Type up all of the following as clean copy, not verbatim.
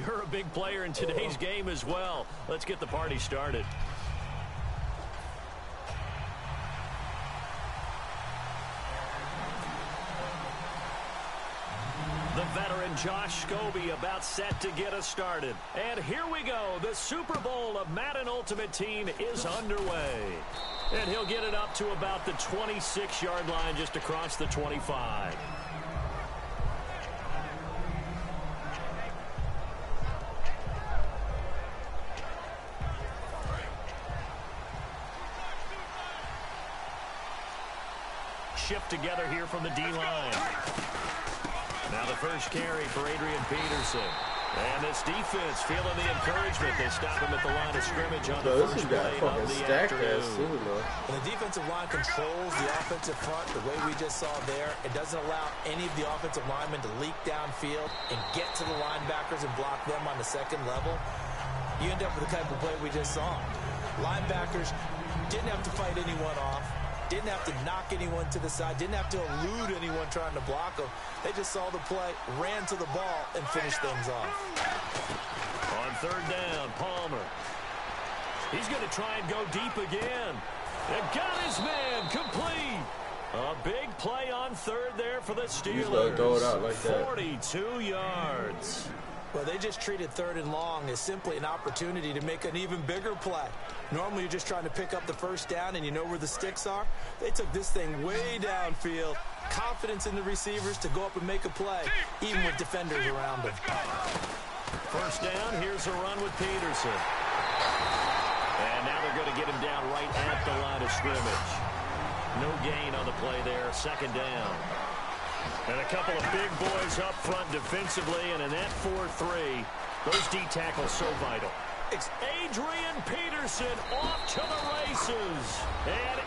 you're a big player in today's game as well. Let's get the party started. The veteran Josh Scobie about set to get us started. And here we go. The Super Bowl of Madden Ultimate Team is underway. And he'll get it up to about the 26-yard line just across the 25. Shift together here from the D-line. Now the first carry for Adrian Peterson. And this defense feeling the encouragement. They stop him at the line of scrimmage on the first play of the afternoon. When the defensive line controls the offensive front the way we just saw there, it doesn't allow any of the offensive linemen to leak downfield and get to the linebackers and block them on the second level. You end up with the type of play we just saw. Linebackers didn't have to fight anyone off. Didn't have to knock anyone to the side. Didn't have to elude anyone trying to block them. They just saw the play, ran to the ball, and finished things off. On third down, Palmer. He's going to try and go deep again. And got his man complete. A big play on third there for the Steelers. Throw it out like that. 42 yards. Well, they just treated third and long as simply an opportunity to make an even bigger play. Normally, you're just trying to pick up the first down and you know where the sticks are. They took this thing way downfield. Confidence in the receivers to go up and make a play, even with defenders around them. First down, here's a run with Peterson. And now they're going to get him down right at the line of scrimmage. No gain on the play there, second down. And a couple of big boys up front defensively, and in that 4-3, those D tackles so vital. It's Adrian Peterson off to the races. And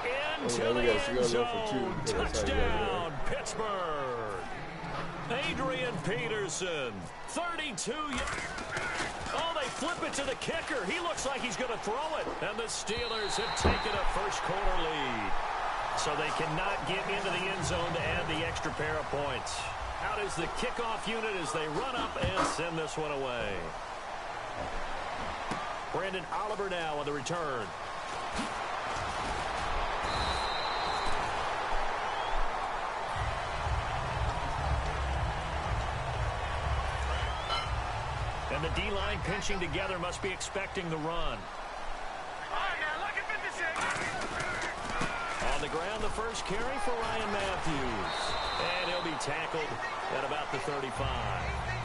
into the end zone. Touchdown, Pittsburgh. Adrian Peterson, 32 yards. Oh, they flip it to the kicker. He looks like he's going to throw it. And the Steelers have taken a first-quarter lead. So they cannot get into the end zone to add the extra pair of points. Out is the kickoff unit as they run up and send this one away. Brandon Oliver now on the return. And the D-line pinching together must be expecting the run. On the ground, the first carry for Ryan Matthews. And he'll be tackled at about the 35.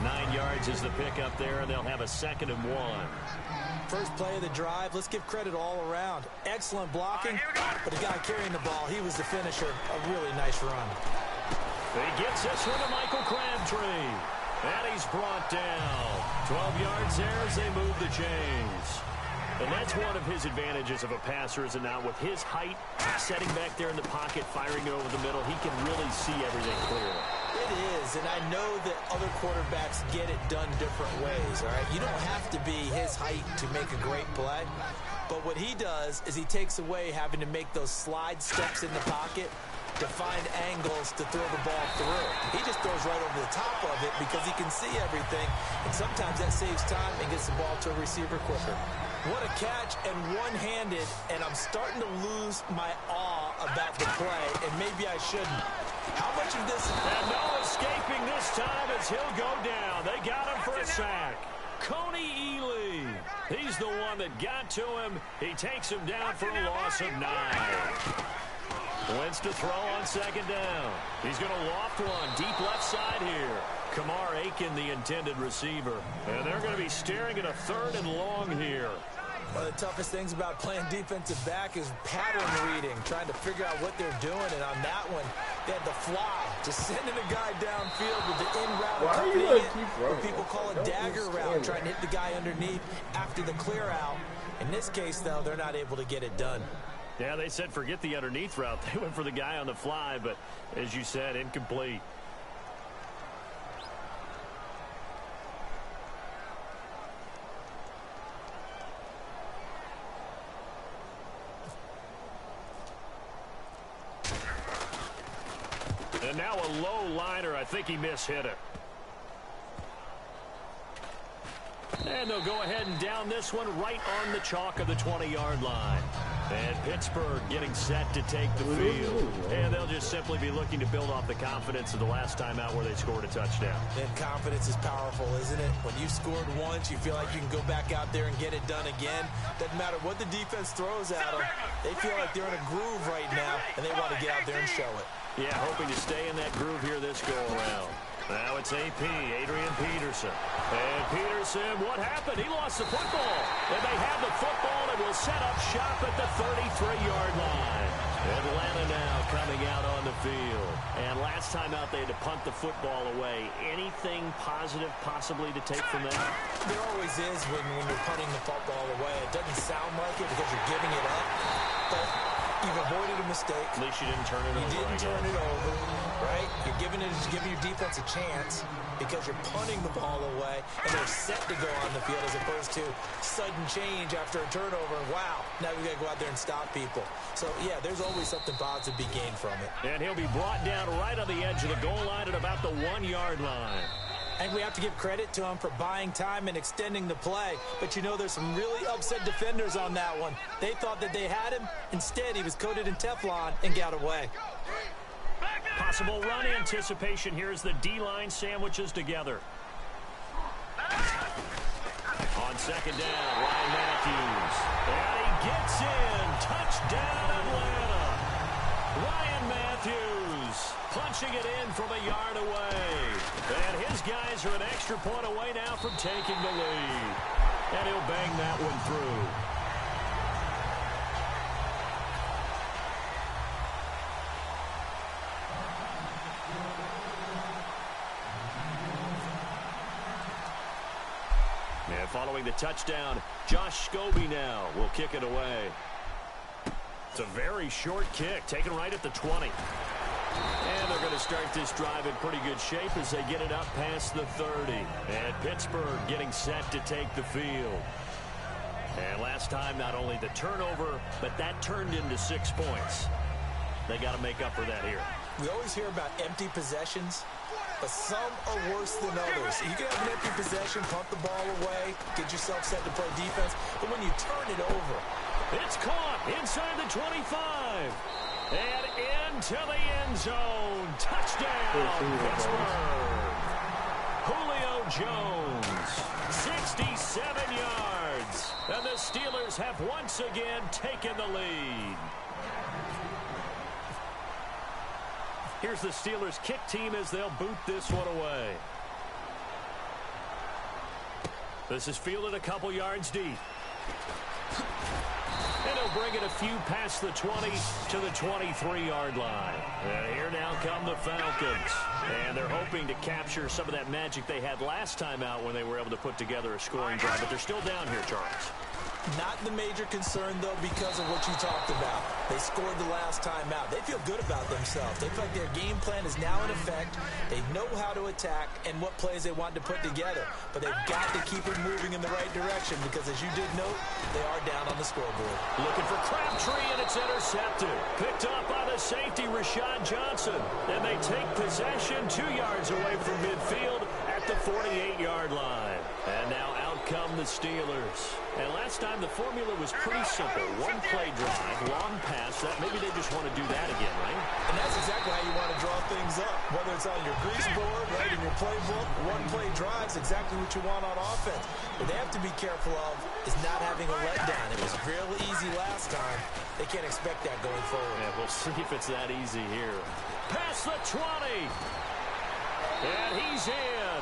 9 yards is the pickup there, and they'll have a 2nd and 1. First play of the drive, let's give credit all around. Excellent blocking, but the guy carrying the ball, he was the finisher. A really nice run. He gets this one to Michael Crabtree. And he's brought down. 12 yards there as they move the chains. And that's one of his advantages of a passer, is it not? With his height, setting back there in the pocket, firing it over the middle, he can really see everything clearly. It is, and I know that other quarterbacks get it done different ways, all right? You don't have to be his height to make a great play. But what he does is he takes away having to make those slide steps in the pocket to find angles to throw the ball through. He just throws right over the top of it because he can see everything, and sometimes that saves time and gets the ball to a receiver quicker. What a catch, and one-handed, and I'm starting to lose my awe about the play, and maybe I shouldn't. How much of this... And no escaping this time as he'll go down. They got him for a sack. Coney Ely, he's the one that got to him. He takes him down for a loss of 9. Wentz to throw on 2nd down. He's going to loft one deep left side here. Kamar Aiken, the intended receiver. And they're going to be staring at a 3rd and long here. One of the toughest things about playing defensive back is pattern reading, trying to figure out what they're doing. And on that one, they had the fly, just sending a guy downfield with the in route. Why are you going to keep running? People call it dagger route, trying to hit the guy underneath after the clear out. In this case, though, they're not able to get it done. Yeah, they said forget the underneath route. They went for the guy on the fly, but as you said, incomplete. And now a low liner. I think he mishit it. And they'll go ahead and down this one right on the chalk of the 20-yard line. And Pittsburgh getting set to take the field. And they'll just simply be looking to build off the confidence of the last time out where they scored a touchdown. And confidence is powerful, isn't it? When you've scored once, you feel like you can go back out there and get it done again. Doesn't matter what the defense throws at them. They feel like they're in a groove right now, and they want to get out there and show it. Yeah, hoping to stay in that groove here this go-around. Now it's AP, Adrian Peterson. And Peterson, what happened? He lost the football. And they have the football and will set up shop at the 33-yard line. Atlanta now coming out on the field. And last time out, they had to punt the football away. Anything positive possibly to take from that? There always is when you're punting the football away. It doesn't sound like it because you're giving it up. But you've avoided a mistake. At least you didn't turn it over. You didn't turn it over, right? You're giving your defense a chance because you're punting the ball away, and they're set to go on the field as opposed to sudden change after a turnover. And wow, now we got to go out there and stop people. So, yeah, there's always something positive to be gained from it. And he'll be brought down right on the edge of the goal line at about the 1-yard line. And we have to give credit to him for buying time and extending the play. But, you know, there's some really upset defenders on that one. They thought that they had him. Instead, he was coated in Teflon and got away. Possible run anticipation here as the D-line sandwiches together. On second down, Ryan Matthews. And he gets in. Touchdown, Atlanta. Ryan Matthews punching it in from a yard away. And his guys are an extra point away now from taking the lead. And he'll bang that one through. And following the touchdown, Josh Scobie now will kick it away. It's a very short kick, taken right at the 20. And they're going to start this drive in pretty good shape as they get it up past the 30. And Pittsburgh getting set to take the field. And last time, not only the turnover, but that turned into 6 points. They got to make up for that here. We always hear about empty possessions, but some are worse than others. You can have an empty possession, punt the ball away, get yourself set to play defense, but when you turn it over. It's caught inside the 25. And into the end zone. Touchdown, Pittsburgh. Julio Jones, 67 yards. And the Steelers have once again taken the lead. Here's the Steelers kick team as they'll boot this one away. This is fielded a couple yards deep. And he'll bring it a few past the 20 to the 23-yard line. And here now come the Falcons. And they're hoping to capture some of that magic they had last time out when they were able to put together a scoring drive. But they're still down here, Charles. Not the major concern, though, because of what you talked about. They scored the last time out. They feel good about themselves. They feel like their game plan is now in effect. They know how to attack and what plays they want to put together. But they've got to keep it moving in the right direction because, as you did note, they are down on the scoreboard. Looking for Crabtree, and it's intercepted. Picked up by the safety, Rashad Johnson. And they take possession 2 yards away from midfield at the 48-yard line. And now out come the Steelers. And last time the formula was pretty simple. One play drive, long pass. That maybe they just want to do that again, right? And that's exactly how you want to draw things up. Whether it's on your grease board, right, in your playbook, one play drive is exactly what you want on offense. What they have to be careful of is not having a letdown. It was real easy last time. They can't expect that going forward. Yeah, we'll see if it's that easy here. Past the 20. And he's in.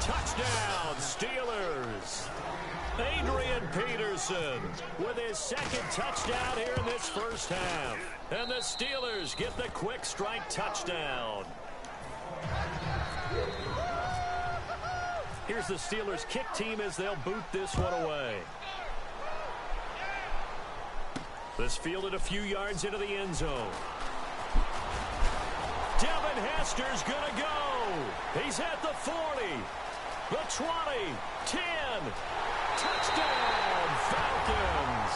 Touchdown, Steelers. Adrian Peterson with his second touchdown here in this first half. And the Steelers get the quick strike touchdown. Here's the Steelers kick team as they'll boot this one away. This fielded a few yards into the end zone. Devin Hester's going to go. He's at the 40, the 20, 10. Touchdown, Falcons.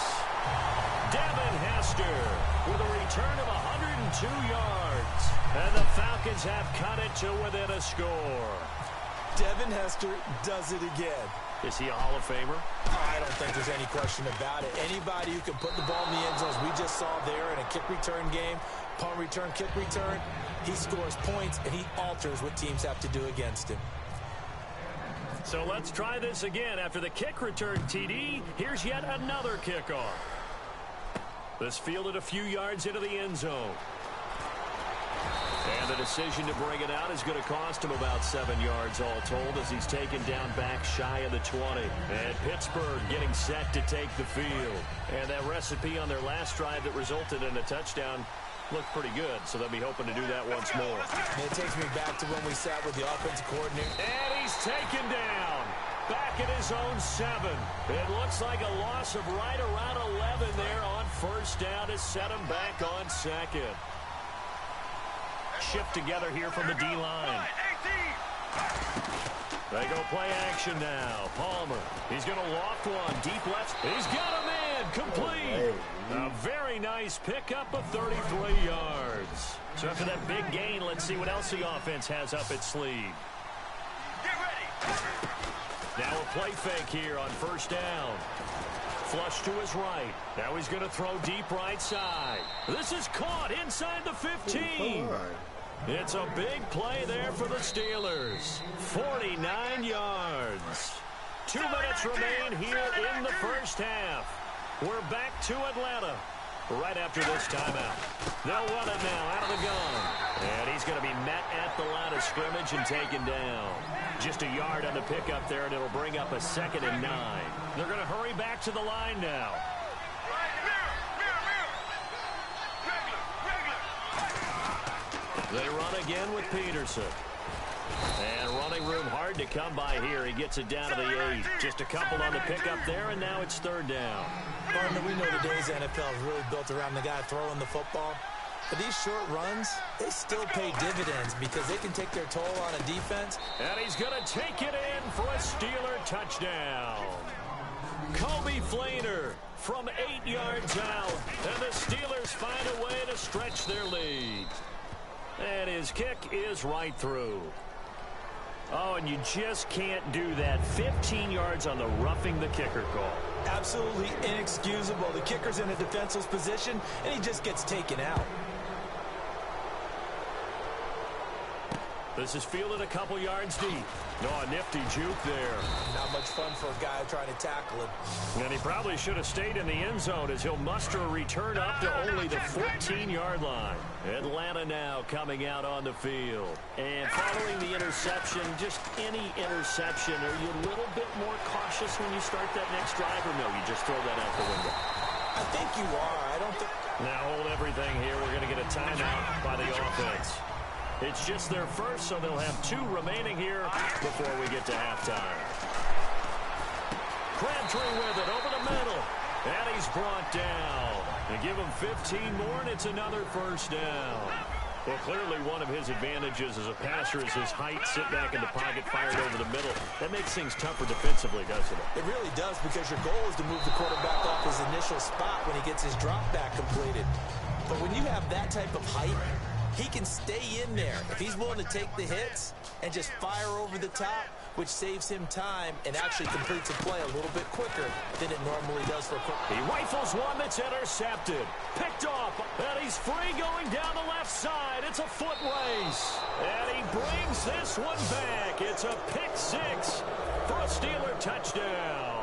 Devin Hester with a return of 102 yards. And the Falcons have cut it to within a score. Devin Hester does it again. Is he a Hall of Famer? I don't think there's any question about it. Anybody who can put the ball in the end zones, we just saw there in a kick return game, punt return, kick return, he scores points, and he alters what teams have to do against him. So let's try this again. After the kick return TD, here's yet another kickoff. This fielded a few yards into the end zone. And the decision to bring it out is going to cost him about 7 yards all told as he's taken down back shy of the 20. And Pittsburgh getting set to take the field. And that recipe on their last drive that resulted in a touchdown looked pretty good, so they'll be hoping to do that once more. And it takes me back to when we sat with the offensive coordinator. And he's taken down. Back at his own 7. It looks like a loss of right around 11 there on first down to set him back on second. Shift together here from the D-line. They go play action now. Palmer, he's going to loft one. Deep left. He's got a man. Complete. A very nice pickup of 33 yards. So after that big gain, let's see what else the offense has up its sleeve. Get ready. Now a play fake here on first down. Flush to his right. Now he's going to throw deep right side. This is caught inside the 15. It's a big play there for the Steelers. 49 yards. 2 minutes remain here in the first half. We're back to Atlanta right after this timeout. They'll run it now out of the gun. And he's going to be met at the line of scrimmage and taken down. Just a yard on the pickup there, and it'll bring up a 2nd and 9. They're going to hurry back to the line now. They run again with Peterson. And running room hard to come by here. He gets it down to the 8. Just a couple on the pickup there, and now it's 3rd down. Partner, we know today's NFL is really built around the guy throwing the football. But these short runs, they still pay dividends because they can take their toll on a defense. And he's going to take it in for a Steeler touchdown. Kobe Flainer from 8 yards out. And the Steelers find a way to stretch their lead. And his kick is right through. Oh, and you just can't do that. 15 yards on the roughing the kicker call. Absolutely inexcusable. The kicker's in a defenseless position, and he just gets taken out. This is fielded a couple yards deep. Oh, a nifty juke there. Not much fun for a guy trying to tackle him. And he probably should have stayed in the end zone as he'll muster a return up to only the 14-yard line. Atlanta now coming out on the field. And following the interception, just any interception, are you a little bit more cautious when you start that next drive, or no, you just throw that out the window? I think you are. I don't think... Now hold everything here. We're going to get a timeout by the offense. It's just their first, so they'll have 2 remaining here before we get to halftime. Crabtree with it over the middle. And he's brought down. They give him 15 more, and it's another first down. Well, clearly one of his advantages as a passer is his height, sit back in the pocket, fired over the middle. That makes things tougher defensively, doesn't it? It really does, because your goal is to move the quarterback off his initial spot when he gets his drop back completed. But when you have that type of height, he can stay in there if he's willing to take the hits and just fire over the top, which saves him time and actually completes a play a little bit quicker than it normally does for a quick. He rifles one that's intercepted. Picked off, and he's free going down the left side. It's a foot race. And he brings this one back. It's a pick 6 for a Steeler touchdown.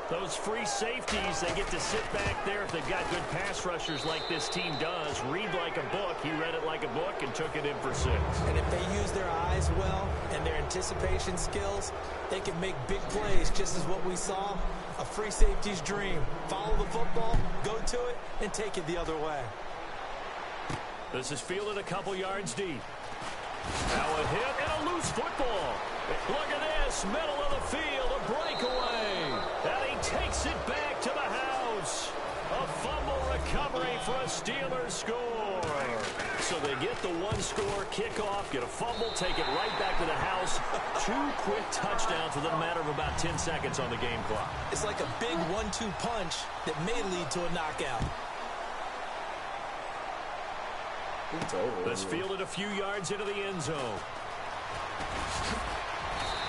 Those free safeties, they get to sit back there if they've got good pass rushers like this team does. Read like a book. He read it like a book and took it in for 6. And if they use their eyes well and their anticipation skills, they can make big plays, just as what we saw. A free safety's dream. Follow the football, go to it, and take it the other way. This is fielded a couple yards deep. Now a hit and a loose football. Look at this, middle of the field, a breakaway. And he takes it back to the house. A fumble recovery for a Steelers score. So they get the 1-score kickoff, get a fumble, take it right back to the house. 2 quick touchdowns within a matter of about 10 seconds on the game clock. It's like a big 1-2 punch that may lead to a knockout. This fielded a few yards into the end zone.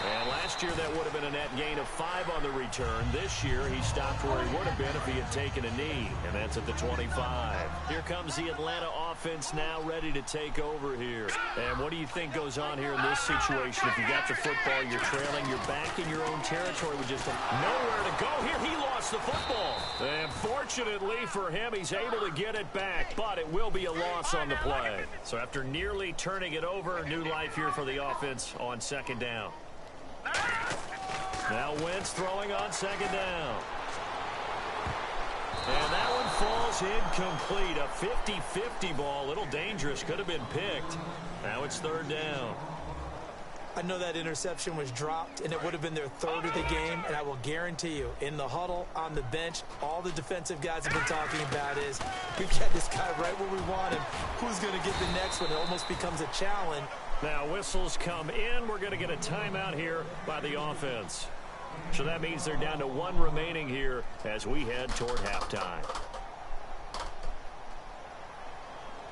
And last year that would have been a net gain of 5 on the return. This year he stopped where he would have been if he had taken a knee, and that's at the 25. Here comes the Atlanta offense now ready to take over here. And what do you think goes on here in this situation? If you got the football, you're trailing, you're back in your own territory with just nowhere to go. Here he lost the football. And fortunately for him, he's able to get it back, but it will be a loss on the play. So after nearly turning it over, new life here for the offense on second down. Now Wentz throwing on second down. And that one falls incomplete. A 50-50 ball. A little dangerous. Could have been picked. Now it's third down. I know that interception was dropped, and it would have been their third of the game, and I will guarantee you, in the huddle, on the bench, all the defensive guys have been talking about is, we get this guy right where we want him. Who's going to get the next one? It almost becomes a challenge. Now whistles come in. We're going to get a timeout here by the offense. So that means they're down to 1 remaining here as we head toward halftime.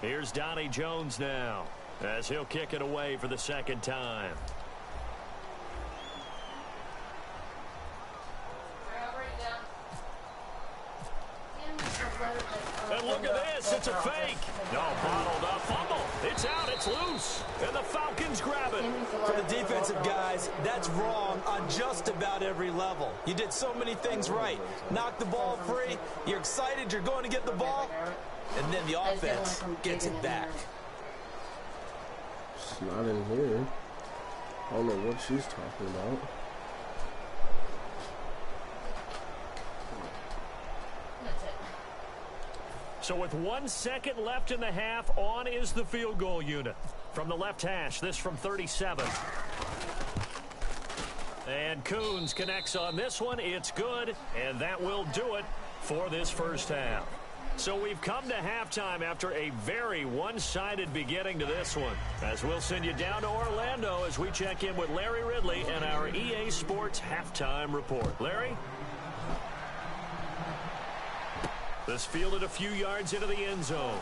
Here's Donnie Jones now as he'll kick it away for the second time. And look at this, it's a fake. No, bottled up, fumble. It's out, it's loose. And the Falcons grab it. For the defensive guys, that's wrong on just about every level. You did so many things right. Knock the ball free, you're excited, you're going to get the ball, and then the offense gets it back. It's not in here. I don't know what she's talking about. So with 1 second left in the half, on is the field goal unit. From the left hash, this from 37. And Coons connects on this one. It's good, and that will do it for this first half. So we've come to halftime after a very one-sided beginning to this one. As we'll send you down to Orlando as we check in with Larry Ridley and our EA Sports halftime report. Larry? This fielded a few yards into the end zone.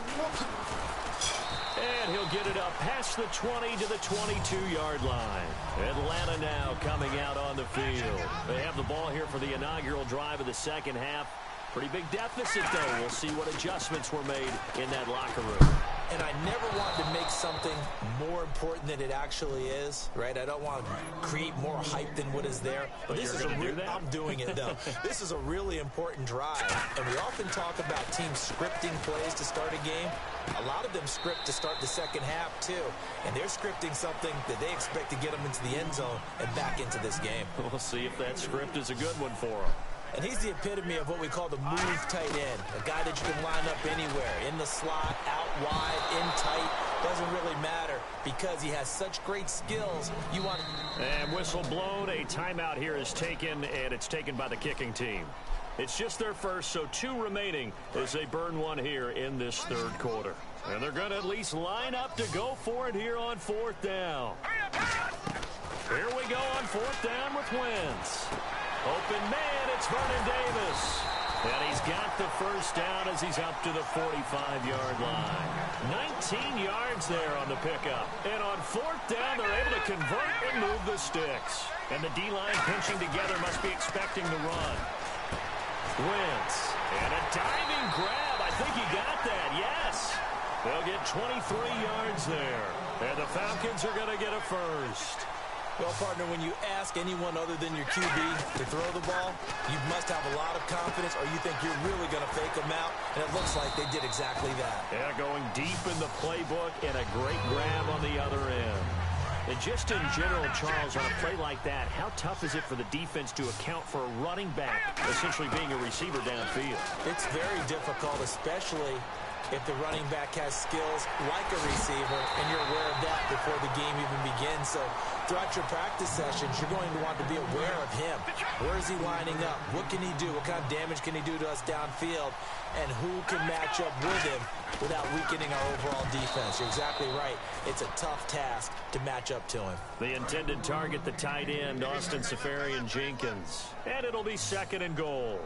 And he'll get it up past the 20 to the 22-yard line. Atlanta now coming out on the field. They have the ball here for the inaugural drive of the second half. Pretty big deficit, though. We'll see what adjustments were made in that locker room. And I never want to make something more important than it actually is, right? I don't want to create more hype than what is there. But this is I'm doing it, though. This is a really important drive. And we often talk about teams scripting plays to start a game. A lot of them script to start the second half, too. And they're scripting something that they expect to get them into the end zone and back into this game. We'll see if that script is a good one for them. And he's the epitome of what we call the move tight end, a guy that you can line up anywhere, in the slot, out wide, in tight, doesn't really matter because he has such great skills. You want to... And whistle blown, a timeout here is taken, and it's taken by the kicking team. It's just their first, so 2 remaining as they burn one here in this third quarter. And they're going to at least line up to go for it here on 4th down. Here we go on 4th down with Wentz. Open man, it's Vernon Davis. And he's got the first down as he's up to the 45-yard line. 19 yards there on the pickup. And on 4th down, they're able to convert and move the sticks. And the D-line pinching together must be expecting the run. Wentz. And a diving grab. I think he got that, yes. They'll get 23 yards there. And the Falcons are going to get a first. Well, partner, when you ask anyone other than your QB to throw the ball, you must have a lot of confidence or you think you're really going to fake them out, and it looks like they did exactly that. Yeah, going deep in the playbook and a great grab on the other end. And just in general, Charles, on a play like that, how tough is it for the defense to account for a running back essentially being a receiver downfield? It's very difficult, especially if the running back has skills like a receiver, and you're aware of that before the game even begins. So throughout your practice sessions, you're going to want to be aware of him. Where is he lining up? What can he do? What kind of damage can he do to us downfield? And who can match up with him without weakening our overall defense? You're exactly right. It's a tough task to match up to him. The intended target, the tight end, Austin Safarian Jenkins. And it'll be 2nd and goal.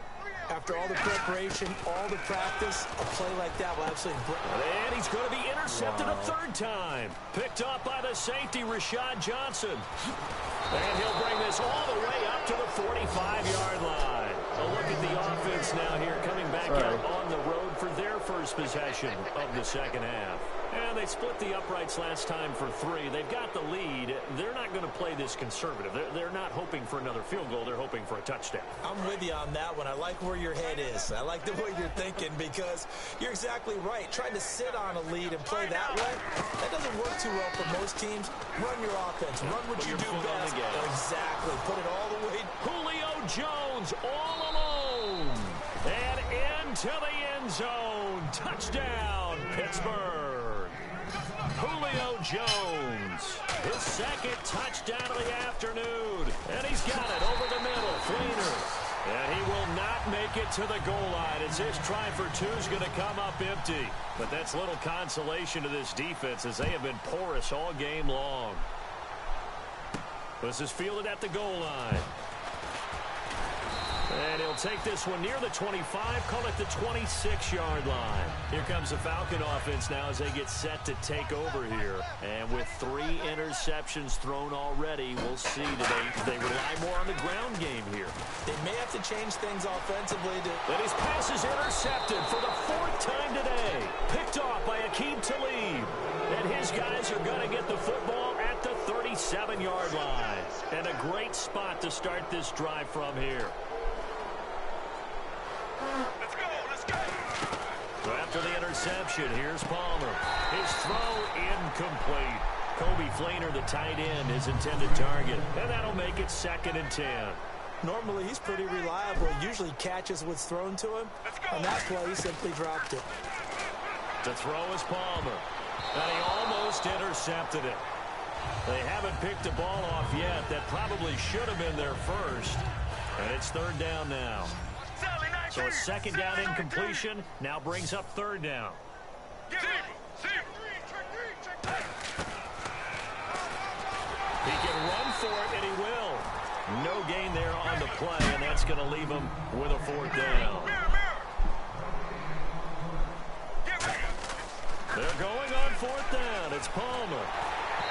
After all the preparation, all the practice, a play like that will absolutely break. And he's going to be intercepted a third time. Picked up by the safety, Rashad Johnson. And he'll bring this all the way up to the 45-yard line. A look at the offense now here, coming back out on the road for their first possession of the second half. And they split the uprights last time for 3. They've got the lead. They're not going to play this conservative. They're not hoping for another field goal. They're hoping for a touchdown. I'm with you on that one. I like where your head is. I like the way you're thinking because you're exactly right. Trying to sit on a lead and play that way, that doesn't work too well for most teams. Run your offense. Run what you do best. Exactly. Put it all the way. Julio Jones all alone. And into the end zone. Touchdown, Pittsburgh. Julio Jones, his second touchdown of the afternoon. And he's got it over the middle. Fleener. And he will not make it to the goal line as his try for 2 is going to come up empty. But that's little consolation to this defense as they have been porous all game long. This is fielded at the goal line. And he'll take this one near the 25, call it the 26-yard line. Here comes the Falcon offense now as they get set to take over here. And with 3 interceptions thrown already, we'll see today they rely more on the ground game here. They may have to change things offensively. But his pass is intercepted for the 4th time today. Picked off by Aqib Talib. And his guys are going to get the football at the 37-yard line. And a great spot to start this drive from here. Let's go, let's go. So after the interception, here's Palmer. His throw incomplete. Kobe Fleener, the tight end, his intended target. And that'll make it 2nd and 10. Normally, he's pretty reliable. He usually catches what's thrown to him. On that play, he simply dropped it. The throw is Palmer. And he almost intercepted it. They haven't picked the ball off yet. That probably should have been their first. And it's 3rd down now. So a 2nd down incompletion now brings up 3rd down. He can run for it, and he will. No gain there on the play, and that's going to leave him with a 4th down. They're going on 4th down. It's Palmer.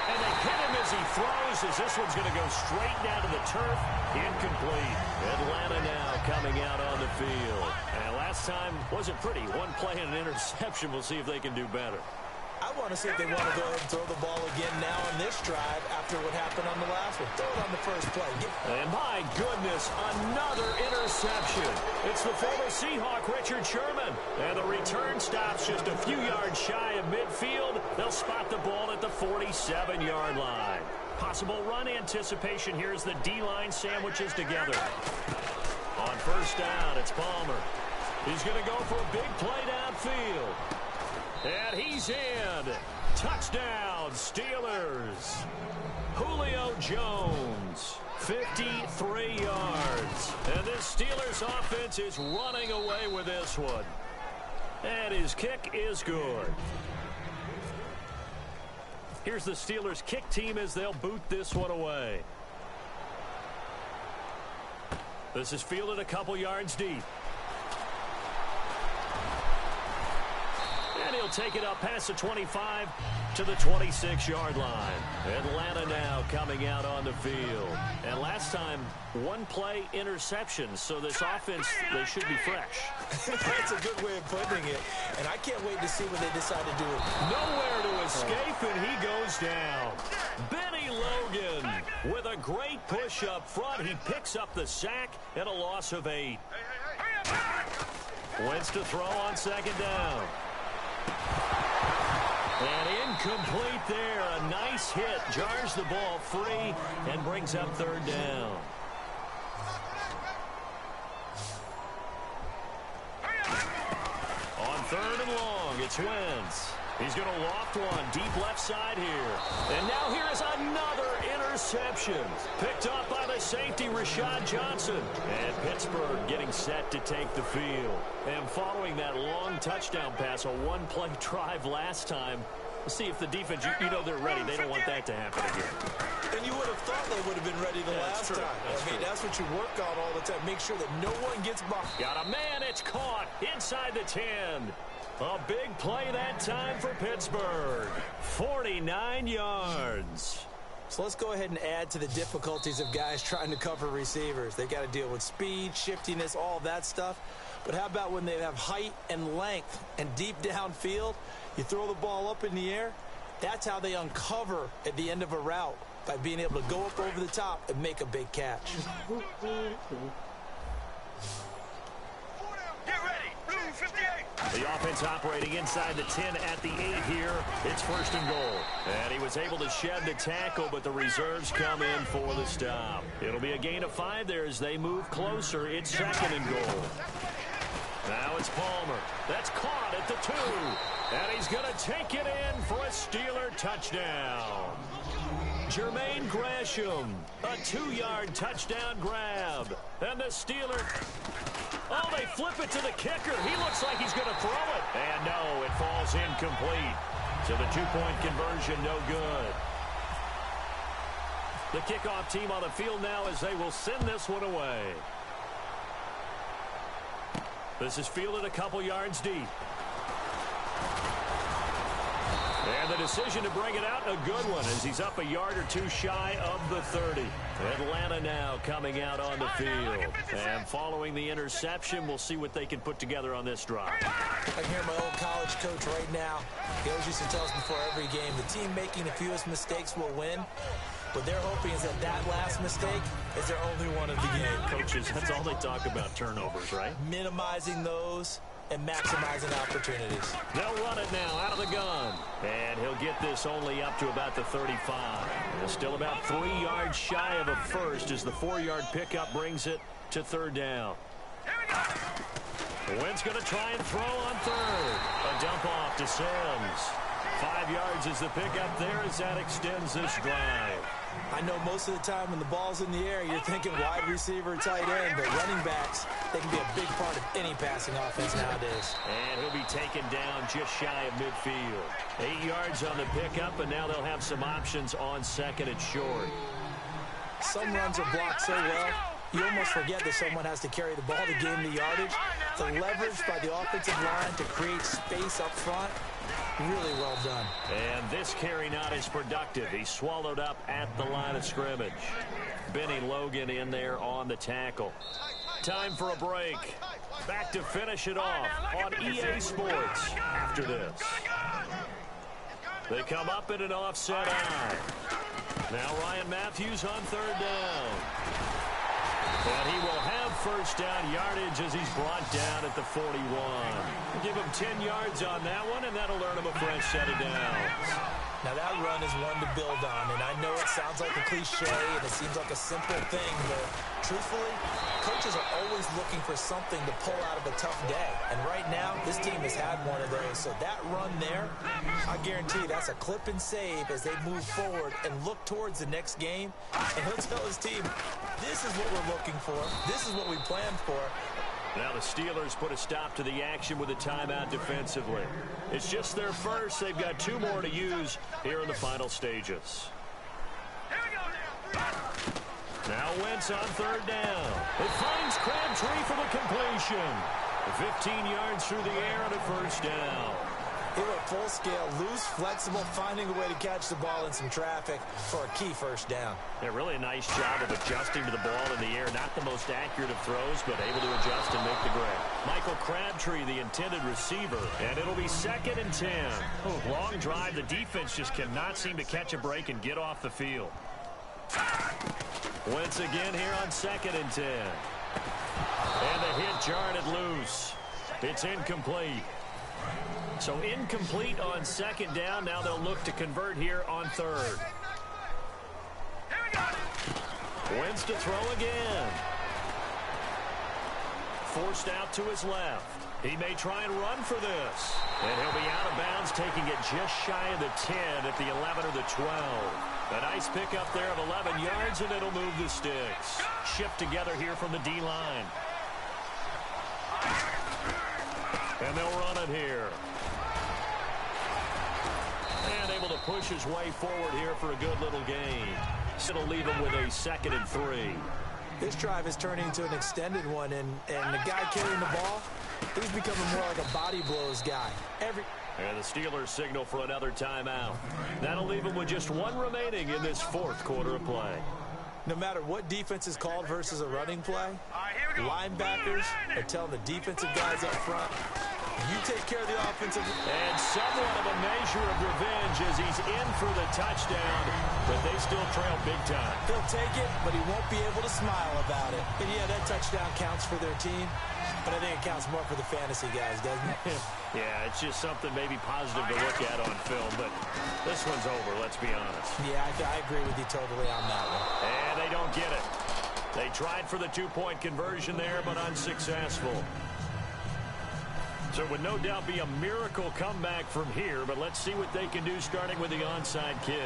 And they hit him as he throws, as this one's going to go straight down to the turf. Incomplete. Atlanta now coming out on the field. And last time wasn't pretty. 1 play and an interception. We'll see if they can do better. I want to see if they want to go ahead and throw the ball again now on this drive after what happened on the last one. Throw it on the first play. And my goodness, another interception. It's the former Seahawk, Richard Sherman. And the return stops just a few yards shy of midfield. They'll spot the ball at the 47-yard line. Possible run anticipation here as the D-line sandwiches together. On 1st down, it's Palmer. He's going to go for a big play downfield. And he's in. Touchdown, Steelers. Julio Jones, 53 yards. And this Steelers offense is running away with this one. And his kick is good. Here's the Steelers kick team as they'll boot this one away. This is fielded a couple yards deep. And he'll take it up past the 25 to the 26-yard line. Atlanta now coming out on the field. And last time, 1 play interception. So this offense, they should be fresh. That's a good way of putting it. And I can't wait to see what they decide to do. Nowhere to escape, and he goes down. Benny Logan with a great push up front. He picks up the sack and a loss of 8. Wentz to throw on 2nd down. And incomplete there. A nice hit. Jars the ball free and brings up 3rd down. On 3rd and long, it's Wentz. He's going to loft one deep left side here. And now here is another interception. Picked up by the safety, Rashad Johnson. And Pittsburgh getting set to take the field. And following that long touchdown pass, a 1-play drive last time, See if the defense, you know they're ready. They don't want that to happen again. And you would have thought they would have been ready the last time. That's what you work on all the time. Make sure that no one gets by. Got a man. It's caught inside the 10. A big play that time for Pittsburgh. 49 yards. So let's go ahead and add to the difficulties of guys trying to cover receivers. They got to deal with speed, shiftiness, all that stuff. But how about when they have height and length and deep downfield? You throw the ball up in the air. That's how they uncover at the end of a route, by being able to go up over the top and make a big catch. Get ready. Blue 58. The offense operating inside the 10 at the 8 here. It's 1st and goal. And he was able to shed the tackle, but the reserves come in for the stop. It'll be a gain of 5 there as they move closer. It's 2nd and goal. Now it's Palmer. That's caught at the 2. And he's going to take it in for a Steeler touchdown. Jermaine Gresham, a 2-yard touchdown grab. And the Steelers, oh, they flip it to the kicker. He looks like he's going to throw it. And no, it falls incomplete. So the 2-point conversion, no good. The kickoff team on the field now as they will send this one away. This is fielded a couple yards deep. And the decision to bring it out, a good one, as he's up a yard or 2 shy of the 30. Atlanta now coming out on the field. And following the interception, we'll see what they can put together on this drive. I can hear my old college coach right now. He always used to tell us before every game, the team making the fewest mistakes will win. What they're hoping is that last mistake is their only one of the game. Coaches, that's all they talk about, turnovers, right? Minimizing those and maximizing opportunities. They'll run it now out of the gun. And he'll get this only up to about the 35. And still about 3 yards shy of a first as the 4-yard pickup brings it to 3rd down. Wentz going to try and throw on 3rd. A dump off to Sims. 5 yards is the pickup there as that extends this drive. I know most of the time when the ball's in the air, you're thinking wide receiver, tight end, but running backs, they can be a big part of any passing offense nowadays. And he'll be taken down just shy of midfield. 8 yards on the pickup, and now they'll have some options on 2nd and short. Some runs are blocked so well, you almost forget that someone has to carry the ball to gain the yardage. The leverage by the offensive line to create space up front, really well done. And this carry not as productive. He's swallowed up at the line of scrimmage. Benny Logan in there on the tackle. Time for a break. Back to finish it off on EA Sports after this. They come up in an offset eye. Now Ryan Matthews on 3rd down. And he will have 1st down yardage as he's brought down at the 41. We'll give him 10 yards on that one, and that'll earn him a fresh set of downs. Now that run is one to build on, and I know it sounds like a cliche, and it seems like a simple thing, but truthfully, coaches are always looking for something to pull out of a tough day. And right now, this team has had one of those. So that run there, I guarantee you that's a clip and save as they move forward and look towards the next game. And he'll tell his team, this is what we're looking for. This is what we planned for. Now the Steelers put a stop to the action with a timeout defensively. It's just their first. They've got 2 more to use here in the final stages. Now Wentz on 3rd down. It finds Crabtree for the completion. 15 yards through the air and a 1st down. They were full scale, loose, flexible, finding a way to catch the ball in some traffic for a key 1st down. Yeah, really a nice job of adjusting to the ball in the air. Not the most accurate of throws, but able to adjust and make the grab. Michael Crabtree, the intended receiver, and it'll be 2nd and 10. Long drive. The defense just cannot seem to catch a break and get off the field. Wentz again here on 2nd and 10. And the hit jarred it loose. It's incomplete. So incomplete on 2nd down. Now they'll look to convert here on 3rd. Wentz to throw again. Forced out to his left. He may try and run for this. And he'll be out of bounds, taking it just shy of the 10 at the 11 or the 12. A nice pickup there of 11 yards, and it'll move the sticks. Shift together here from the D-line. And they'll run it here. And able to push his way forward here for a good little gain. It'll leave him with a 2nd and 3. This drive is turning into an extended one, and the guy carrying the ball, he's becoming more like a body blows guy. And the Steelers signal for another timeout. That'll leave him with just 1 remaining in this 4th quarter of play. No matter what defense is called versus a running play, linebackers are telling the defensive guys up front, you take care of the offensive. And somewhat of a measure of revenge as he's in for the touchdown, but they still trail big time. He'll take it, but he won't be able to smile about it. And yeah, that touchdown counts for their team, but I think it counts more for the fantasy guys, doesn't it? Yeah, it's just something maybe positive to look at on film, but this one's over, let's be honest. Yeah, I agree with you totally on that one. And they don't get it. They tried for the 2-point conversion there, but unsuccessful. So it would no doubt be a miracle comeback from here, but let's see what they can do starting with the onside kick.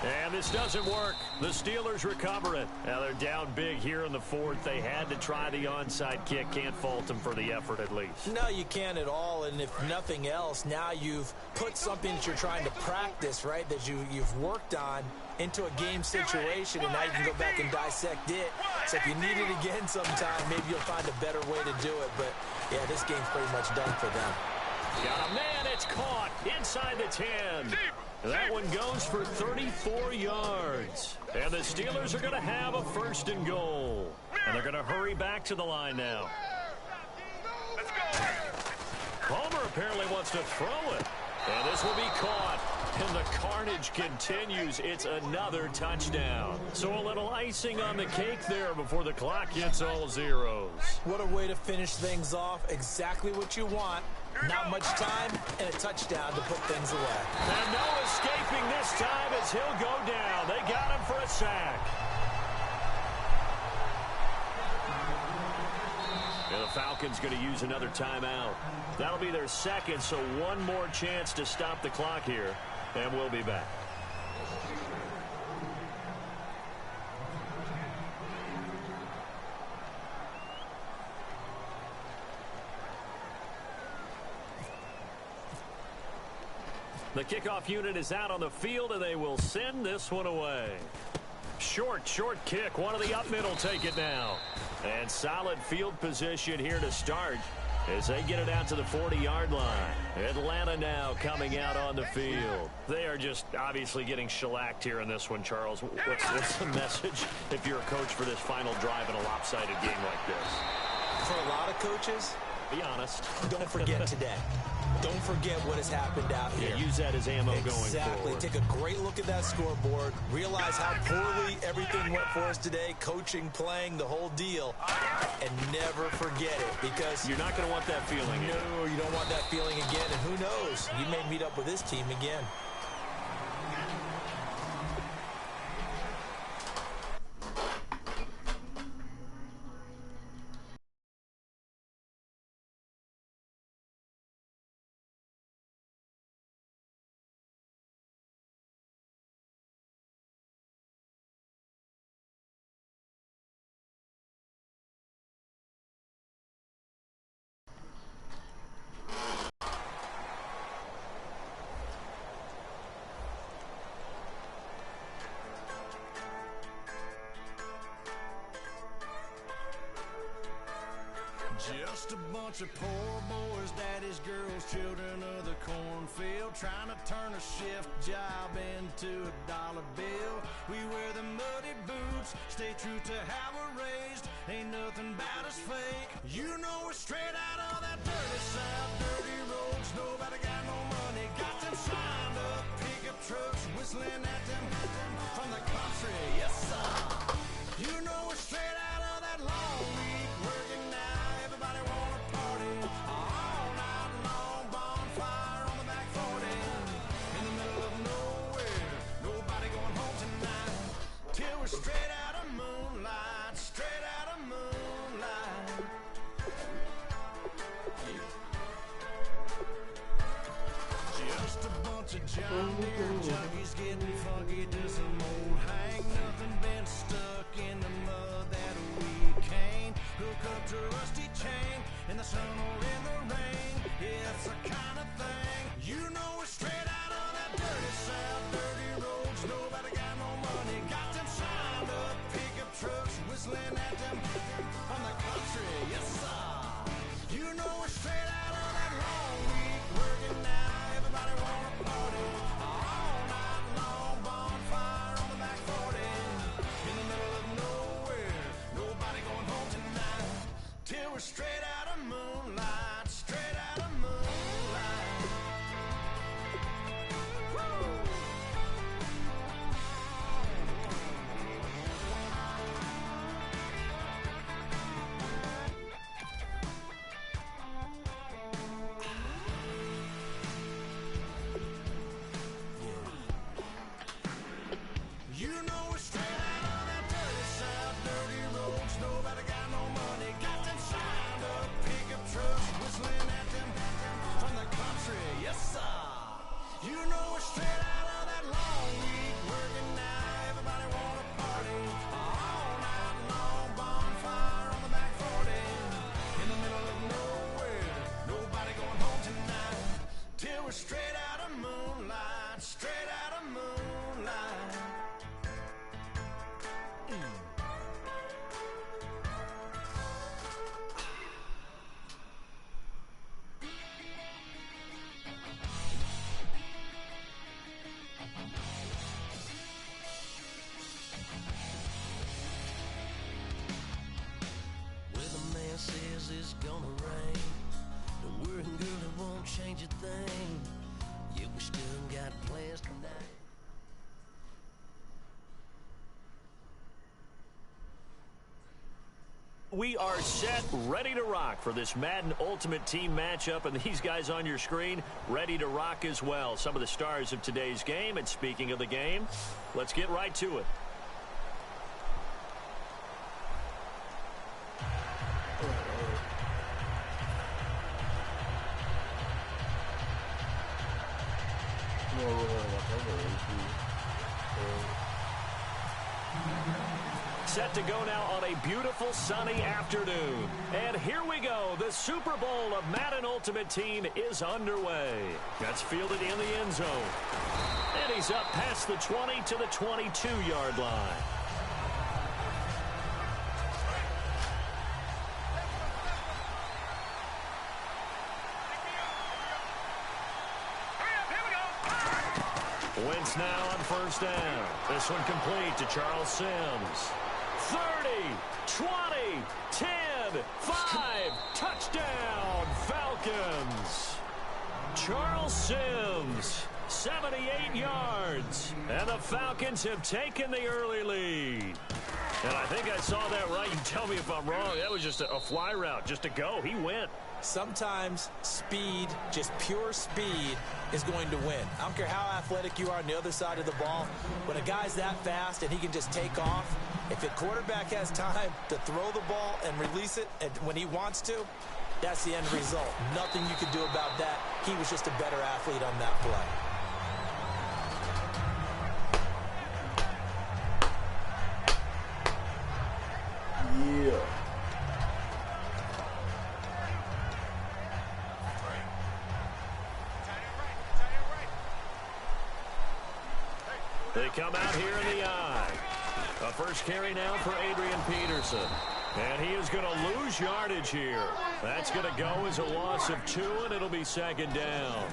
And this doesn't work. The Steelers recover it. Now they're down big here in the 4th. They had to try the onside kick. Can't fault them for the effort at least. No, you can't at all. And if nothing else, now you've put something that you're trying to practice, right, that you've worked on into a game situation, and now you can go back and dissect it. So if you need it again sometime, maybe you'll find a better way to do it. But, yeah, this game's pretty much done for them. Got a man. It's caught inside the 10. That one goes for 34 yards. And the Steelers are going to have a 1st and goal. And they're going to hurry back to the line now. Let's go. Palmer apparently wants to throw it. And this will be caught. And the carnage continues. It's another touchdown. So a little icing on the cake there before the clock hits all zeros. What a way to finish things off. Exactly what you want. Not much time and a touchdown to put things away. And no escaping this time as he'll go down. They got him for a sack. And the Falcons going to use another timeout. That'll be their 2nd, so 1 more chance to stop the clock here. And we'll be back. The kickoff unit is out on the field, and they will send this one away. Short kick. One of the up middle take it now. And solid field position here to start as they get it out to the 40-yard line. Atlanta now coming out on the field. They are just obviously getting shellacked here in this one, Charles. What's the message if you're a coach for this final drive in a lopsided game like this? For a lot of coaches, be honest. Don't forget today. Don't forget what has happened out here. Yeah, use that as ammo going forward. Exactly. Take a great look at that scoreboard. Realize how poorly everything went for us today. Coaching, playing, the whole deal. And never forget it, because you're not going to want that feeling. No, you don't want that feeling again. And who knows? You may meet up with this team again. Just a bunch of poor boys, daddies, girls, children of the cornfield, trying to turn a shift job into a dollar bill. We wear the muddy boots, stay true to how we're raised. Ain't nothing about us fake. You know we're straight out of that dirty south, dirty roads. Nobody got no money, got them signed up pickup trucks, whistling at them from the country. Yes, sir. You know we're straight out of that long week working now. Everybody wanna party all night long, bonfire on the back 40 in the middle of nowhere. Nobody going home tonight till we're straight out of moonlight, straight out of moonlight. bunch of John Deere junkies getting funky to some old Hank. Nothing been stuck in the mud that we can't hook up to a rusty chain in the sun or in the rain. It's the kind of thing you know we're straight out of that dirty south, dirty roads. Nobody got no money, got them signed up pickup trucks whistling at them on the country. Yes sir, you know we're straight out of that long week working now. Everybody wanna party all night long, bonfire on the back 40 in the middle of nowhere. Nobody going home tonight till we're straight out of moonlight, straight out of moonlight. Woo! You know we're straight out of that dirty south, dirty roads. Nobody got no money, got them signed up pickup trucks whistling at them from the country. Yes sir, you know we're straight out of that long week working now. Everybody wanna party all night long, bonfire on the back 40 in the middle of nowhere. Nobody going home tonight till we're straight out of moonlight, straight out of moonlight. Weather man says it's gonna rain. Don't worry, girl, it won't change a thing. Yeah, we still got plans tonight. We are set, ready to rock for this Madden Ultimate Team matchup, and these guys on your screen ready to rock as well. Some of the stars of today's game, and speaking of the game, let's get right to it. Set to go now on a beautiful sunny afternoon. And here we go. The Super Bowl of Madden Ultimate Team is underway. That's fielded in the end zone. And he's up past the 20 to the 22-yard line. Wentz now on first down. This one complete to Charles Sims. 30, 20, 10, 5, touchdown, Falcons. Charles Sims, 78 yards, and the Falcons have taken the early lead. And I think I saw that right. You tell me if I'm wrong. That was just a fly route, just to go. He went. Sometimes speed, just pure speed, is going to win. I don't care how athletic you are on the other side of the ball. When a guy's that fast and he can just take off, if a quarterback has time to throw the ball and release it and when he wants to, that's the end result. Nothing you can do about that. He was just a better athlete on that play. Yeah. They come out here in the eye. A first carry now for Adrian Peterson. And he is going to lose yardage here. That's going to go as a loss of 2, and it'll be second down.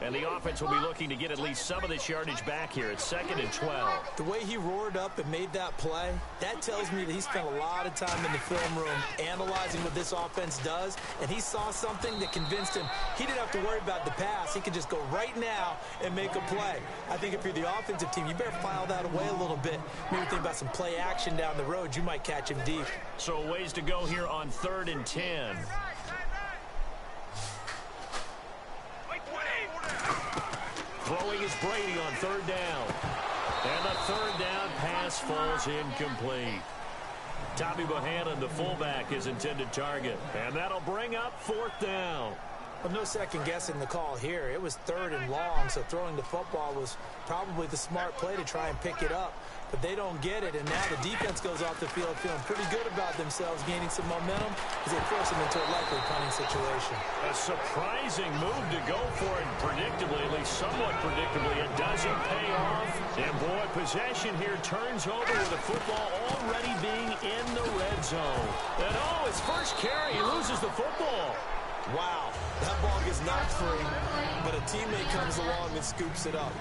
And the offense will be looking to get at least some of this yardage back here. It's 2nd and 12. The way he roared up and made that play, that tells me that he spent a lot of time in the film room analyzing what this offense does, and he saw something that convinced him he didn't have to worry about the pass. He could just go right now and make a play. I think if you're the offensive team, you better file that away a little bit. Maybe think about some play action down the road. You might catch him deep. So ways to go here on 3rd and 10. Throwing is Brady on 3rd down. And the 3rd down pass falls incomplete. Tommy Bohannon, the fullback, is intended target. And that'll bring up 4th down. Well, no second guessing the call here. It was 3rd and long, so throwing the football was probably the smart play to try and pick it up. But they don't get it, and now the defense goes off the field feeling pretty good about themselves, gaining some momentum as they force them into a likely punting situation. A surprising move to go for it predictably, at least somewhat predictably. It doesn't pay off. And, boy, possession here turns over with the football already being in the red zone. And, his first carry, he loses the football. Wow, that ball gets knocked free, but a teammate comes along and scoops it up.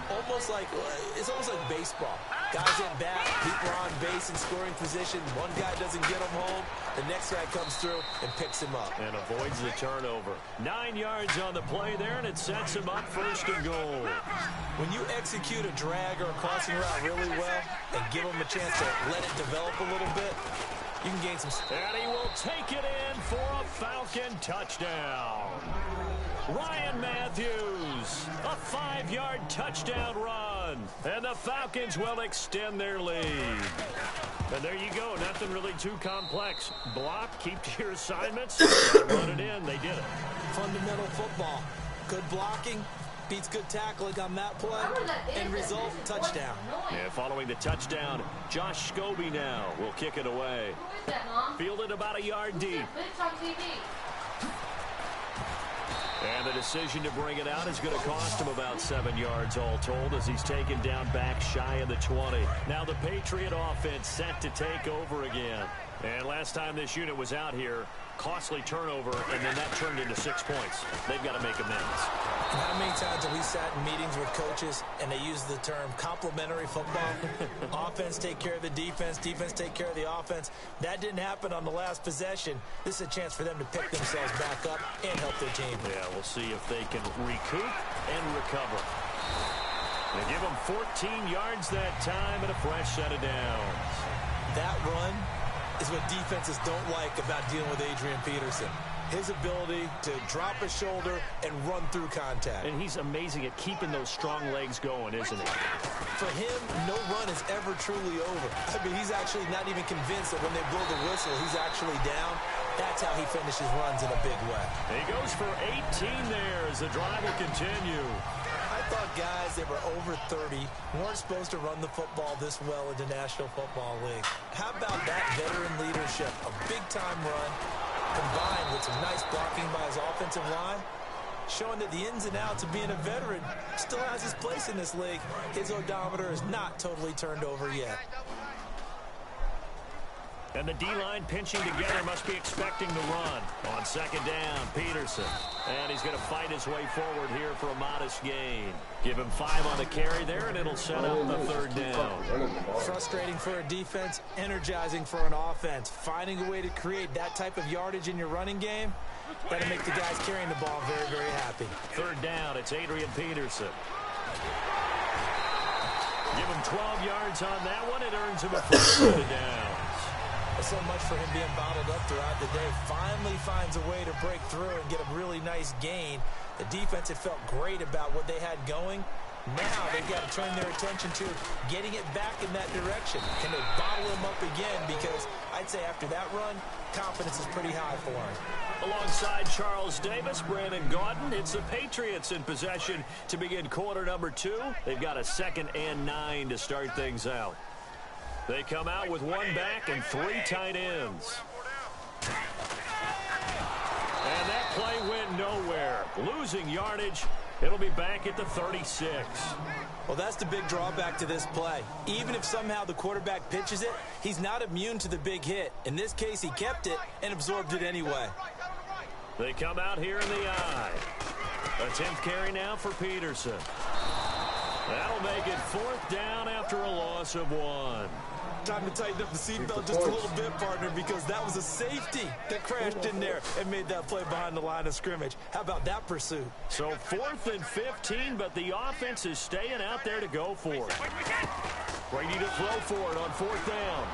It's almost like baseball. Guys at bat, people are on base in scoring position. One guy doesn't get him home. The next guy comes through and picks him up. And avoids the turnover. 9 yards on the play there, and it sets him up 1st and goal. When you execute a drag or a crossing route really well and give them a chance to let it develop a little bit, you can gain some... And he will take it in for a Falcon touchdown. Ryan Matthews, a 5-yard touchdown run. And the Falcons will extend their lead. And there you go. Nothing really too complex. Block, keep to your assignments, run it in. They did it. Fundamental football. Good blocking. Beats good tackling on that play. End result, touchdown. Yeah, following the touchdown, Josh Scobie now will kick it away. Fielded about a yard deep. And the decision to bring it out is going to cost him about 7 yards all told as he's taken down back shy of the 20. Now the Patriot offense set to take over again. And last time this unit was out here, costly turnover, and then that turned into 6 points. They've got to make amends. And how many times have we sat in meetings with coaches and they use the term complementary football? Offense take care of the defense, defense take care of the offense. That didn't happen on the last possession. This is a chance for them to pick themselves back up and help their team. Yeah, we'll see if they can recoup and recover. They give them 14 yards that time and a fresh set of downs. That run is what defenses don't like about dealing with Adrian Peterson. His ability to drop a shoulder and run through contact. And he's amazing at keeping those strong legs going, isn't he? For him, no run is ever truly over. I mean, he's actually not even convinced that when they blow the whistle, he's actually down. That's how he finishes runs in a big way. He goes for 18 there as the drive will continue. I thought guys that were over 30 weren't supposed to run the football this well in the National Football League. How about that veteran leadership? A big-time run combined with some nice blocking by his offensive line, showing that the ins and outs of being a veteran still has his place in this league. His odometer is not totally turned over yet. And the D-line pinching together must be expecting the run. On 2nd down, Peterson. And he's going to fight his way forward here for a modest gain. Give him 5 on the carry there, and it'll set up the 3rd down. Frustrating for a defense, energizing for an offense. Finding a way to create that type of yardage in your running game, that'll make the guys carrying the ball very, very happy. 3rd down, it's Adrian Peterson. Give him 12 yards on that one. It earns him a first set of downs. So much for him being bottled up throughout the day. Finally finds a way to break through and get a really nice gain. The defense had felt great about what they had going. Now they've got to turn their attention to getting it back in that direction. Can they bottle him up again? Because I'd say after that run, confidence is pretty high for him. Alongside Charles Davis, Brandon Gaudin, it's the Patriots in possession to begin quarter number 2. They've got a 2nd and 9 to start things out. They come out with 1 back and 3 tight ends. And that play went nowhere. Losing yardage. It'll be back at the 36. Well, that's the big drawback to this play. Even if somehow the quarterback pitches it, he's not immune to the big hit. In this case, he kept it and absorbed it anyway. They come out here in the eye. A 10th carry now for Peterson. That'll make it 4th down after a loss of 1. Time to tighten up the seatbelt just a little bit, partner, because that was a safety that crashed in there and made that play behind the line of scrimmage. How about that pursuit? So 4th and 15, but the offense is staying out there to go for it. Ready to throw for it on 4th down.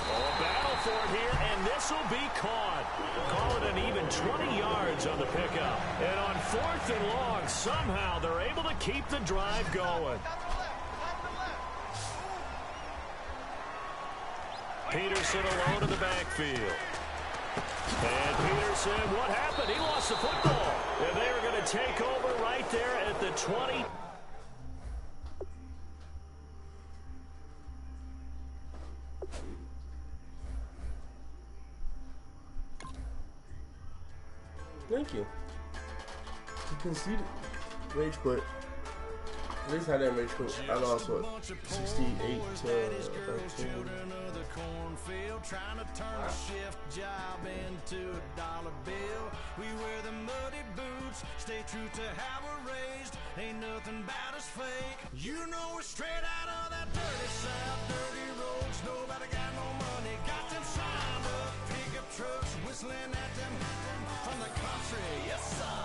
Oh, a battle for it here, and this will be caught. Call it an even 20 yards on the pickup. And on 4th and long, somehow they're able to keep the drive going. Peterson alone in the backfield. And Peterson, what happened? He lost the football. And they are going to take over right there at the 20. Thank you. He conceded. Rage quit. At least I didn't rage quit. I lost what? 68 to 13. Trying to turn a shift job into a dollar bill. We wear the muddy boots, stay true to how we're raised. Ain't nothing about us fake. You know we're straight out of that dirty south, dirty roads. Nobody got no money, got them signed up. Pickup trucks whistling at them from the country, yes sir.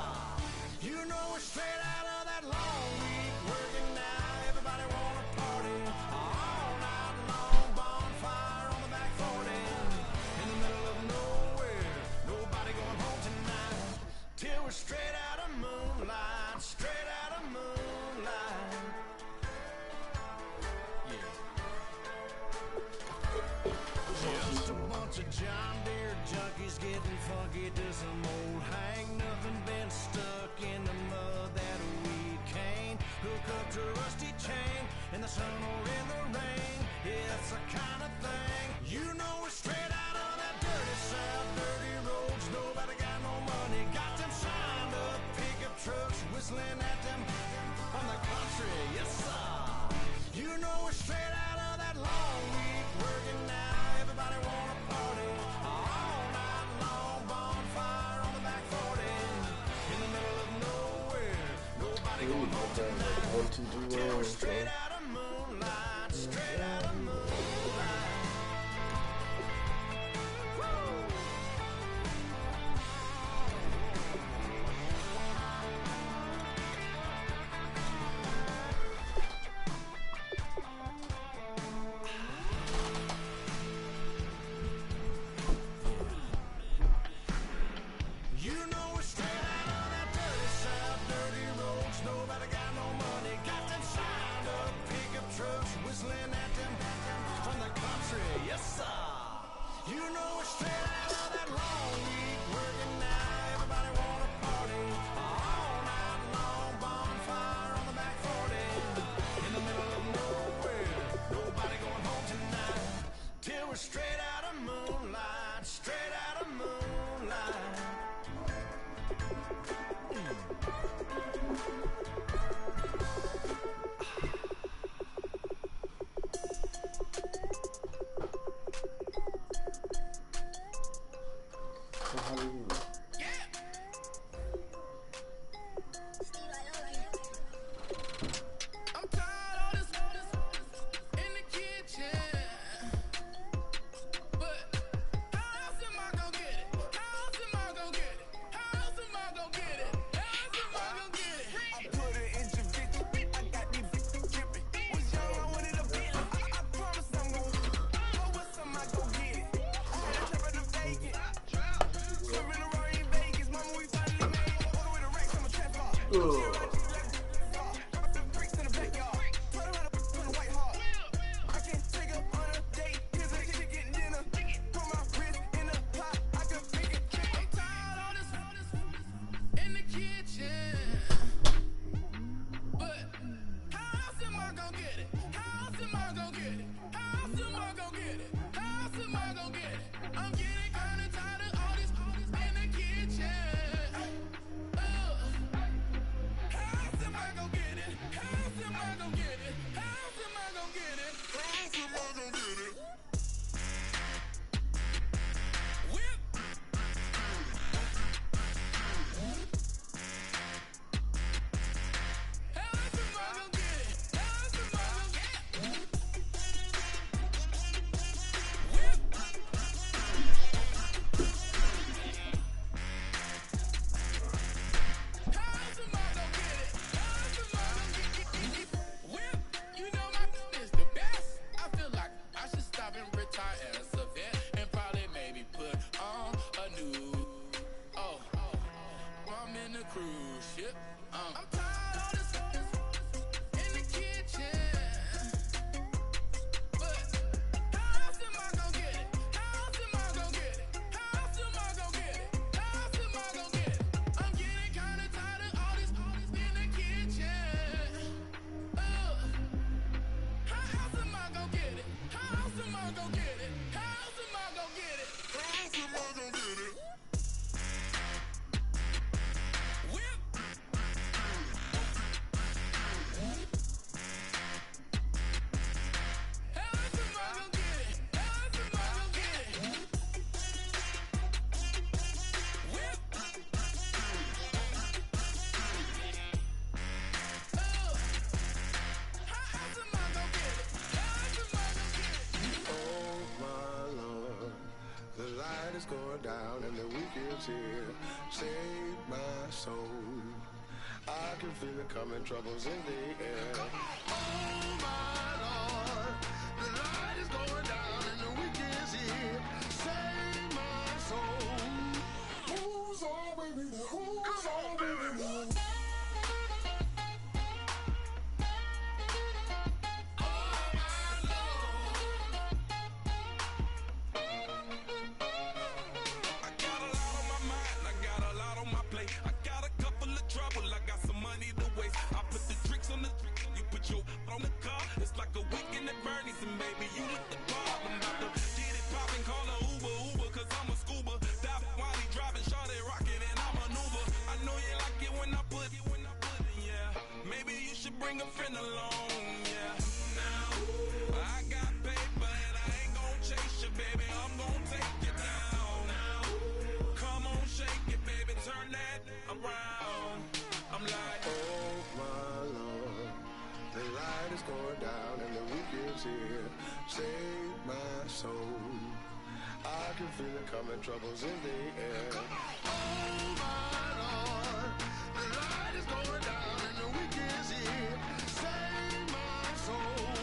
You know we're straight out of that long week working now. Everybody wanna party all night long, bonfire on the back 40 in the middle of nowhere. Nobody going home tonight till we're straight out of moonlight, straight out of moonlight. Yeah. Just a bunch of John Deere junkies getting funky to some old hang. Nothing been stuck in the mud that we can't hook up to a rusty chain in the sun or in the rain. It's the kind of thing, you know we're straight out of that dirty south, dirty roads. Nobody got no money, got them signed up. Pickup trucks whistling at them from the country, yes sir. You know we're straight out of that long week working now. Everybody wanna party all night long, bonfire on the back 40 in the middle of nowhere. Nobody going home tonight. 1, 2, 3, Till 1. we're straight out of moonlight, straight out of moonlight. You know we're straight out of that dirty south, dirty roads. Nobody got no money, got them signed up. Pickup trucks whistling at them from the country, yes sir. You know we're straight out of that long week working now. Everybody wanna party all night long, bonfire on the back 40 in the middle of nowhere. Nobody going home tonight till we're straight out of moonlight, straight out of moonlight. So how do you? I'm tired of this in the kitchen, but how else am I gonna get it? How else am I gonna get it? How else am I gonna get it? How else am I gonna get it? I put it in your bitch. I got these bitches dripping. Was young, I wanted a bitch. I promise I'm gon' go with some, I go get it. I had a trip at the Vegas. Swerving around in Vegas. Mama, we finally made it. Order with a Rex, I'm a trap bar. The bricks in the backyard. Try to run up on the white heart. I can take up on a date. Here's a chicken dinner. Put my wrist in the pot. I can make it chicken. I'm tired of this in the kitchen, but how else am I gonna get it? How else am I gonna get it? How else am I gonna get it? How else am I gonna get it? I'm getting kinda tired of all this in the kitchen. How else am I gonna get it? How else am I gonna get it? How else am I gonna get it? How else am I gonna get it? Whip. How else am I gonna get it? How else am I gonna get it? Whip. How else am I gonna get it? How else am I gonna get it? Whip. going down and the weekend's here. Save my soul. I can feel it coming, troubles in the air. Oh my Lord, the light is going down and the weekend's here. Save my soul. Who's on with me? Who's on with me? Bring a friend along, yeah. Now, I got paper and I ain't gon' chase you, baby. I'm gon' take you down. Now, come on, shake it, baby. Turn that around. I'm like, oh my Lord, the light is going down and the weekend's here. Save my soul. I can feel it coming, troubles in the air. Oh my Lord, the light is going down and the weekend's here. Save my soul.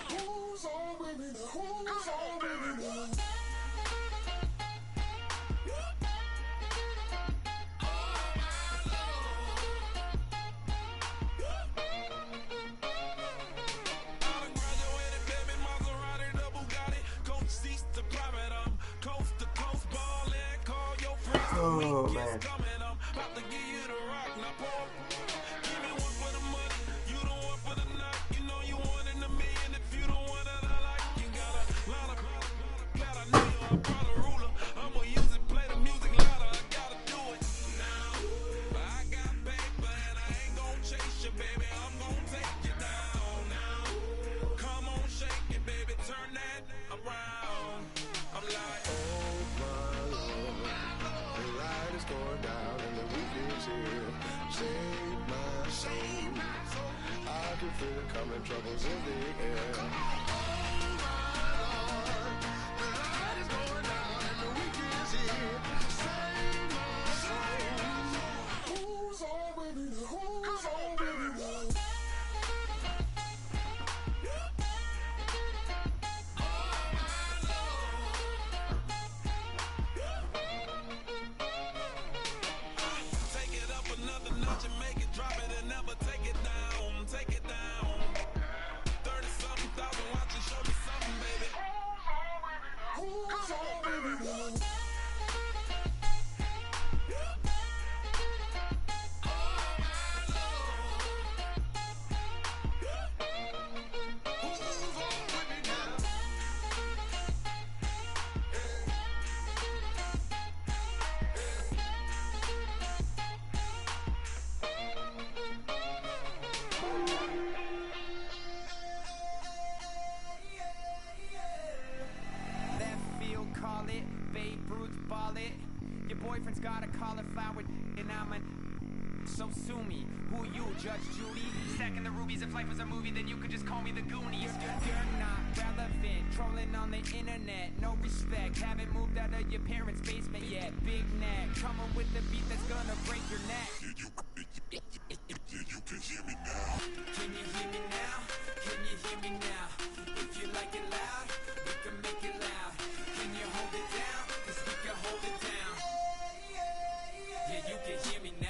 Who's on with me now? Who's on with me now? Oh man. Feel it coming, troubles in the air. Oh my Lord, the light is going down and the weekend's here. Save my soul. Who's on with me now? Who's on with me now? Take it up another notch and make it drop it and never take it down. Take it down. 30-something thousand watching, show me something, baby. Who's on, baby? Who's on, baby? Boyfriend's got a cauliflower and I'm a so sue me. Who you, Judge Judy? Stacking the rubies. If life was a movie, then you could just call me the Goonies. You're not relevant, trolling on the internet. No respect, haven't moved out of your parents' basement yet. Big neck, coming with the beat that's gonna break your neck. You can hear me now. Can you hear me now? Can you hear me now? If you like it loud, we can make it loud. Can you hold it down? 'Cause we can hold it down. Yeah, you can hear me now.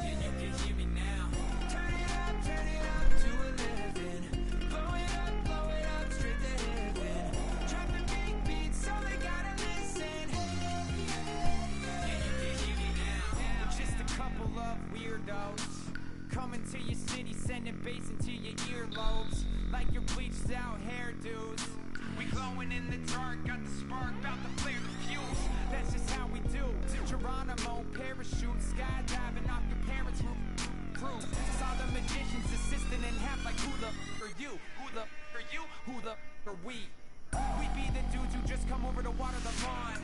Yeah, you can hear me now. Turn it up to 11. Blow it up, straight to heaven. Dropping big beats, so they gotta listen. Yeah, you can hear me now. Just a couple of weirdos coming to your city, sending bass into your earlobes like your bleached out hairdos. We glowing in the dark, got the spark, about to flare the fuse. That's just how we do. Geronimo, parachute, skydiving off your parents' roof. Saw the magician's assistant in half like who the are you? Who the are you? Who the are we? We be the dudes who just come over to water the lawn.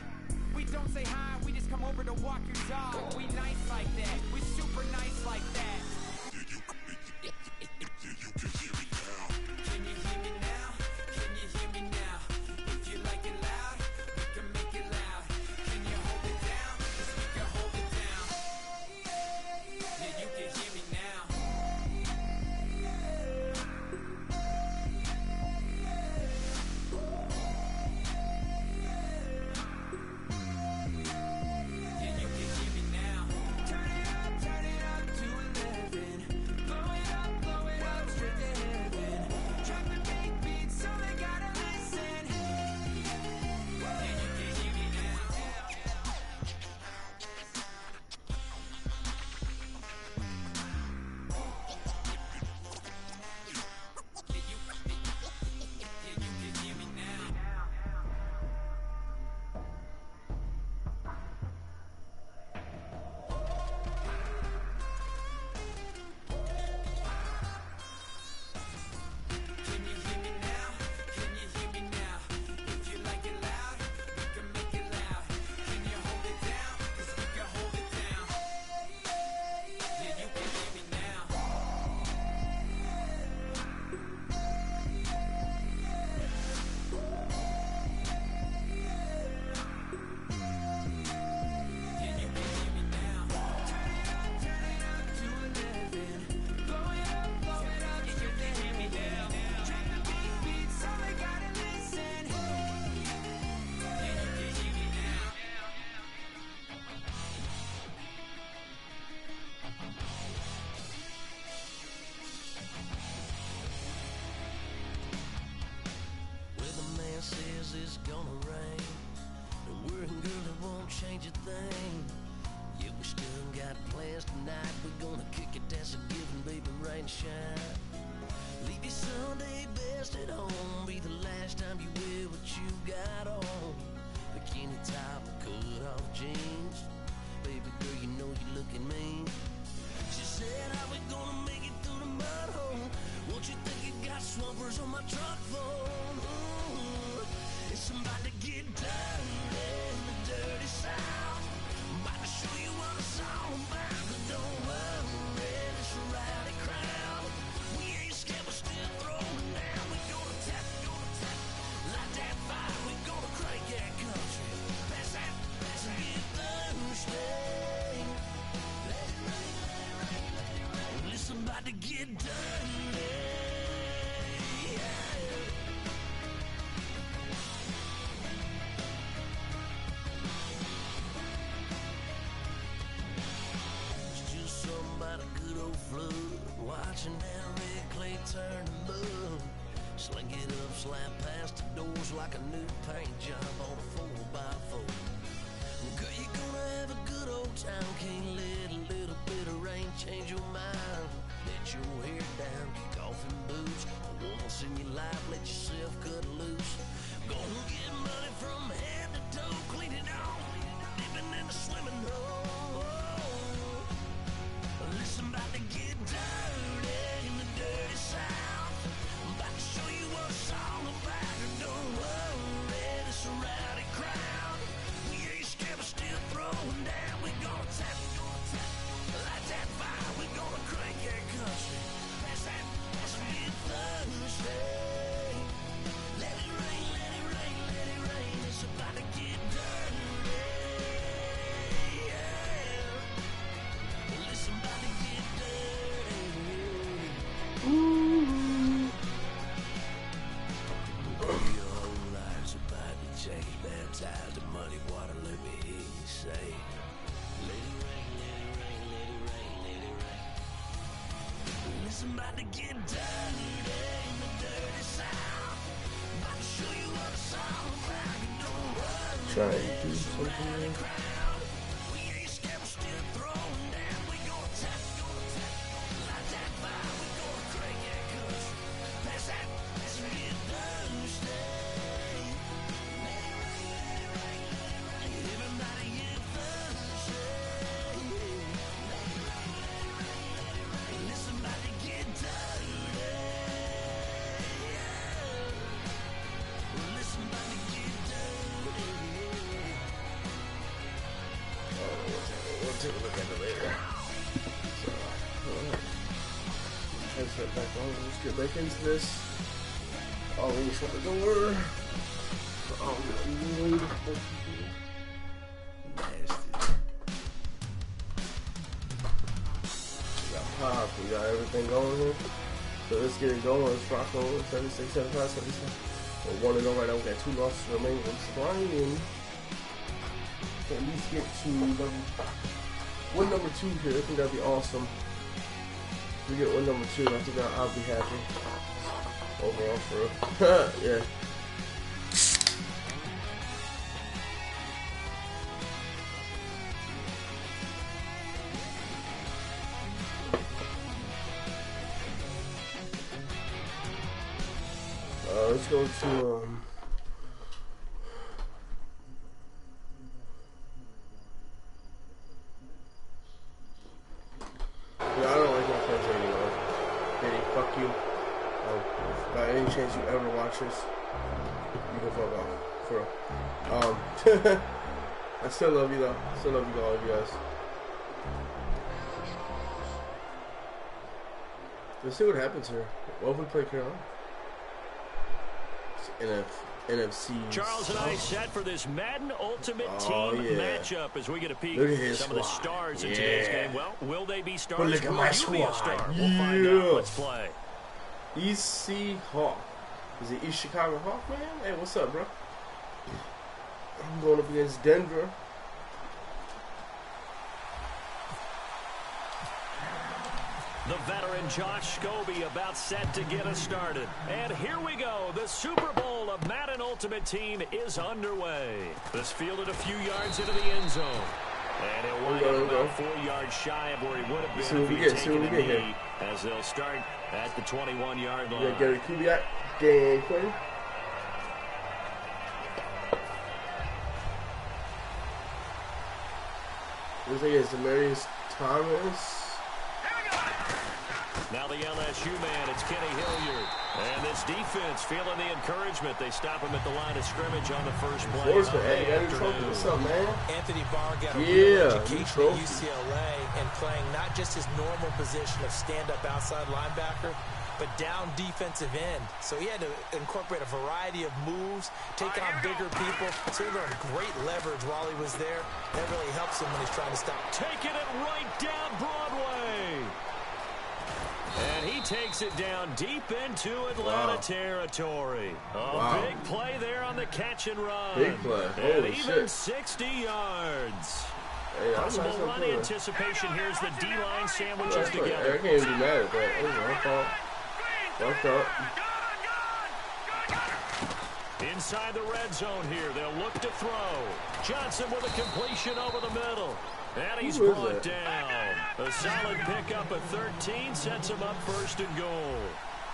We don't say hi, we just come over to walk your dog. We nice like that, we super nice like that. Can you hear me now? Can you hear me now? If you like it loud, we can make it loud. Can you hold it down? 'Cause we can hold it down. Yeah, you can hear me now. Yeah, you can hear me now. Turn it up to 11. Blow it up, straight to heaven. Drop the big beat so they gotta listen. Yeah, you can hear me now. Yeah, you can hear me now. Can you hear me now? Can you hear me now? If you like it loud, we can make it loud. Can you hold it down? 'Cause we can hold it down. Yeah, you can hear me now. Yeah, you can hear me now. Turn it up to 11. Blow it up, yeah, you can hear me now. Drop the big beat so they gotta listen. Yeah, you can hear me now. Well, the man says it's gonna rain. The working girl, it won't change a thing. Yeah, we still got plans tonight. We're gonna kick it, that's a given, baby, rain or shine. Leave your Sunday best at home. Be the last time you wear what you got on. Bikini top and cut off jeans. Baby girl, you know you're looking mean. She said, how we gonna make it through the mud hole? Won't you think you got swampers on my truck phone? Ooh, it's about to get dirty in the dirty south. I'm about to show you what it's all about. But don't worry, it's a rowdy crowd. We ain't scared, we're still throwing down. We gonna tap, light that fire. We gonna crank that country. Pass that, and get Thursday. Let it rain, let it rain, let it rain. Well, it's about to get dirty. Yeah. It's just something about a good old flood. Watching that red clay turn to mud. Sling it up, slap past the doors like a new paint job on a 4x4. Girl, you're gonna have a good old time. Can't let a little bit of rain change your mind. Let your hair down, kick off in boots. Once in your life, let yourself cut loose. Gonna get money from head to toe, clean it off, living in the swimming hole. Listen, about to get dirty in the dirty south. I'm about to show you what it's all about. And don't worry, it's a rowdy crowd. We ain't scared, we're still throwing down. We gonna tap, light that fire. We gonna crank that country. Pass that, and get Thursday. Let it rain, let it rain, let it rain. It's about to get dirty. Yeah. Listen, about to get dirty. Your whole life's about to change. Baptized in muddy water, let me hear you say. Let it rain, let it rain, let it rain, let it rain. Listen, about to get dirty in the dirty south. About to show you what it's all about. You don't worry. Try to do something. Crowd. We ain't scared, we're still throwing down. We gonna tap, light that fire. We gonna crank that country. Pass that, and get Thursday. Let it rain, let it rain, let it rain. Everybody get Thursday. Let it rain, let it rain, let it rain. Listen, about to get dirty. Yeah. Listen, about to get dirty. take a look at it later. So, headset back on. Let's get back into this. Oh, let me shut the door. Oh, really? Nasty. We got pop. We got everything going here. So let's get it going. Let's rock on 76, 75, 77. We're 1-0 right now. We got 2 losses remaining. We're trying to at least get to win number 2 here. I think that'd be awesome. If we get win number 2, I think I'll be happy. Overall, for real. Yeah. Let's go to yeah, I don't like my friends anymore. Hey, fuck you. By any chance you ever watch this, you can fuck off. For real. I still love you though. Still love you all of you guys. Let's see what happens here. What if we play Carolina? NFC. Charles and I set for this Madden Ultimate Team matchup as we get a peek at some of the stars in today's game. Well, will they be stars? Well, look at my squad. We'll find out. Let's play. EC Hawk. Is it East Chicago Hawk, man? Hey, what's up, bro? I'm going up against Denver. The veteran Josh Scobie about set to get us started. And here we go. The Super Bowl of Madden Ultimate Team is underway. This fielded a few yards into the end zone. And he'll wind up about 4 yards shy of where he would have been if he'd taken a knee, as they'll start at the 21-yard line. Yeah, Gary Kubiak, game play. Looks like it's Demarius Thomas. Now the LSU man, it's Kenny Hilliard. And this defense feeling the encouragement. They stop him at the line of scrimmage on the first play. What's up, man? Anthony Barr got a real education at UCLA and playing not just his normal position of stand-up outside linebacker, but down defensive end. So he had to incorporate a variety of moves, take on bigger people. So he learned great leverage while he was there. That really helps him when he's trying to stop. Taking it right down Broadway. And he takes it down deep into Atlanta territory. A big play there on the catch and run. Big play. Holy shit. 60 yards. Hey, possible run anticipation. Here's the D-line sandwiches together. I can't even be mad at that. That was my fault. Fucked up. Inside the red zone here. They'll look to throw. Johnson with a completion over the middle. And he's brought down. A solid pickup of 13 sets him up first and goal.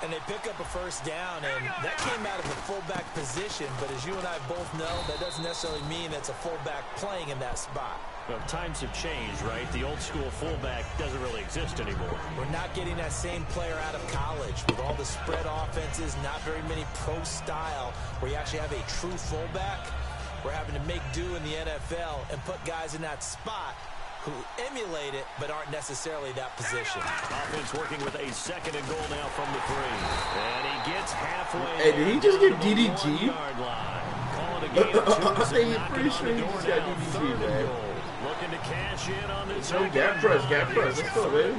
And they pick up a first down, and that came out of the fullback position. But as you and I both know, that doesn't necessarily mean it's a fullback playing in that spot. Well, times have changed, right? The old school fullback doesn't really exist anymore. We're not getting that same player out of college with all the spread offenses, not very many pro style where you actually have a true fullback. We're having to make do in the NFL and put guys in that spot who emulate it but aren't necessarily that position. Offense working with a second and goal now from the 3. And he gets halfway. Hey, did he just get DDT? Call it a game of 2. I think he's pretty sure he just got DDT, man. Looking to cash in on this. No, gap press. Let's go, baby.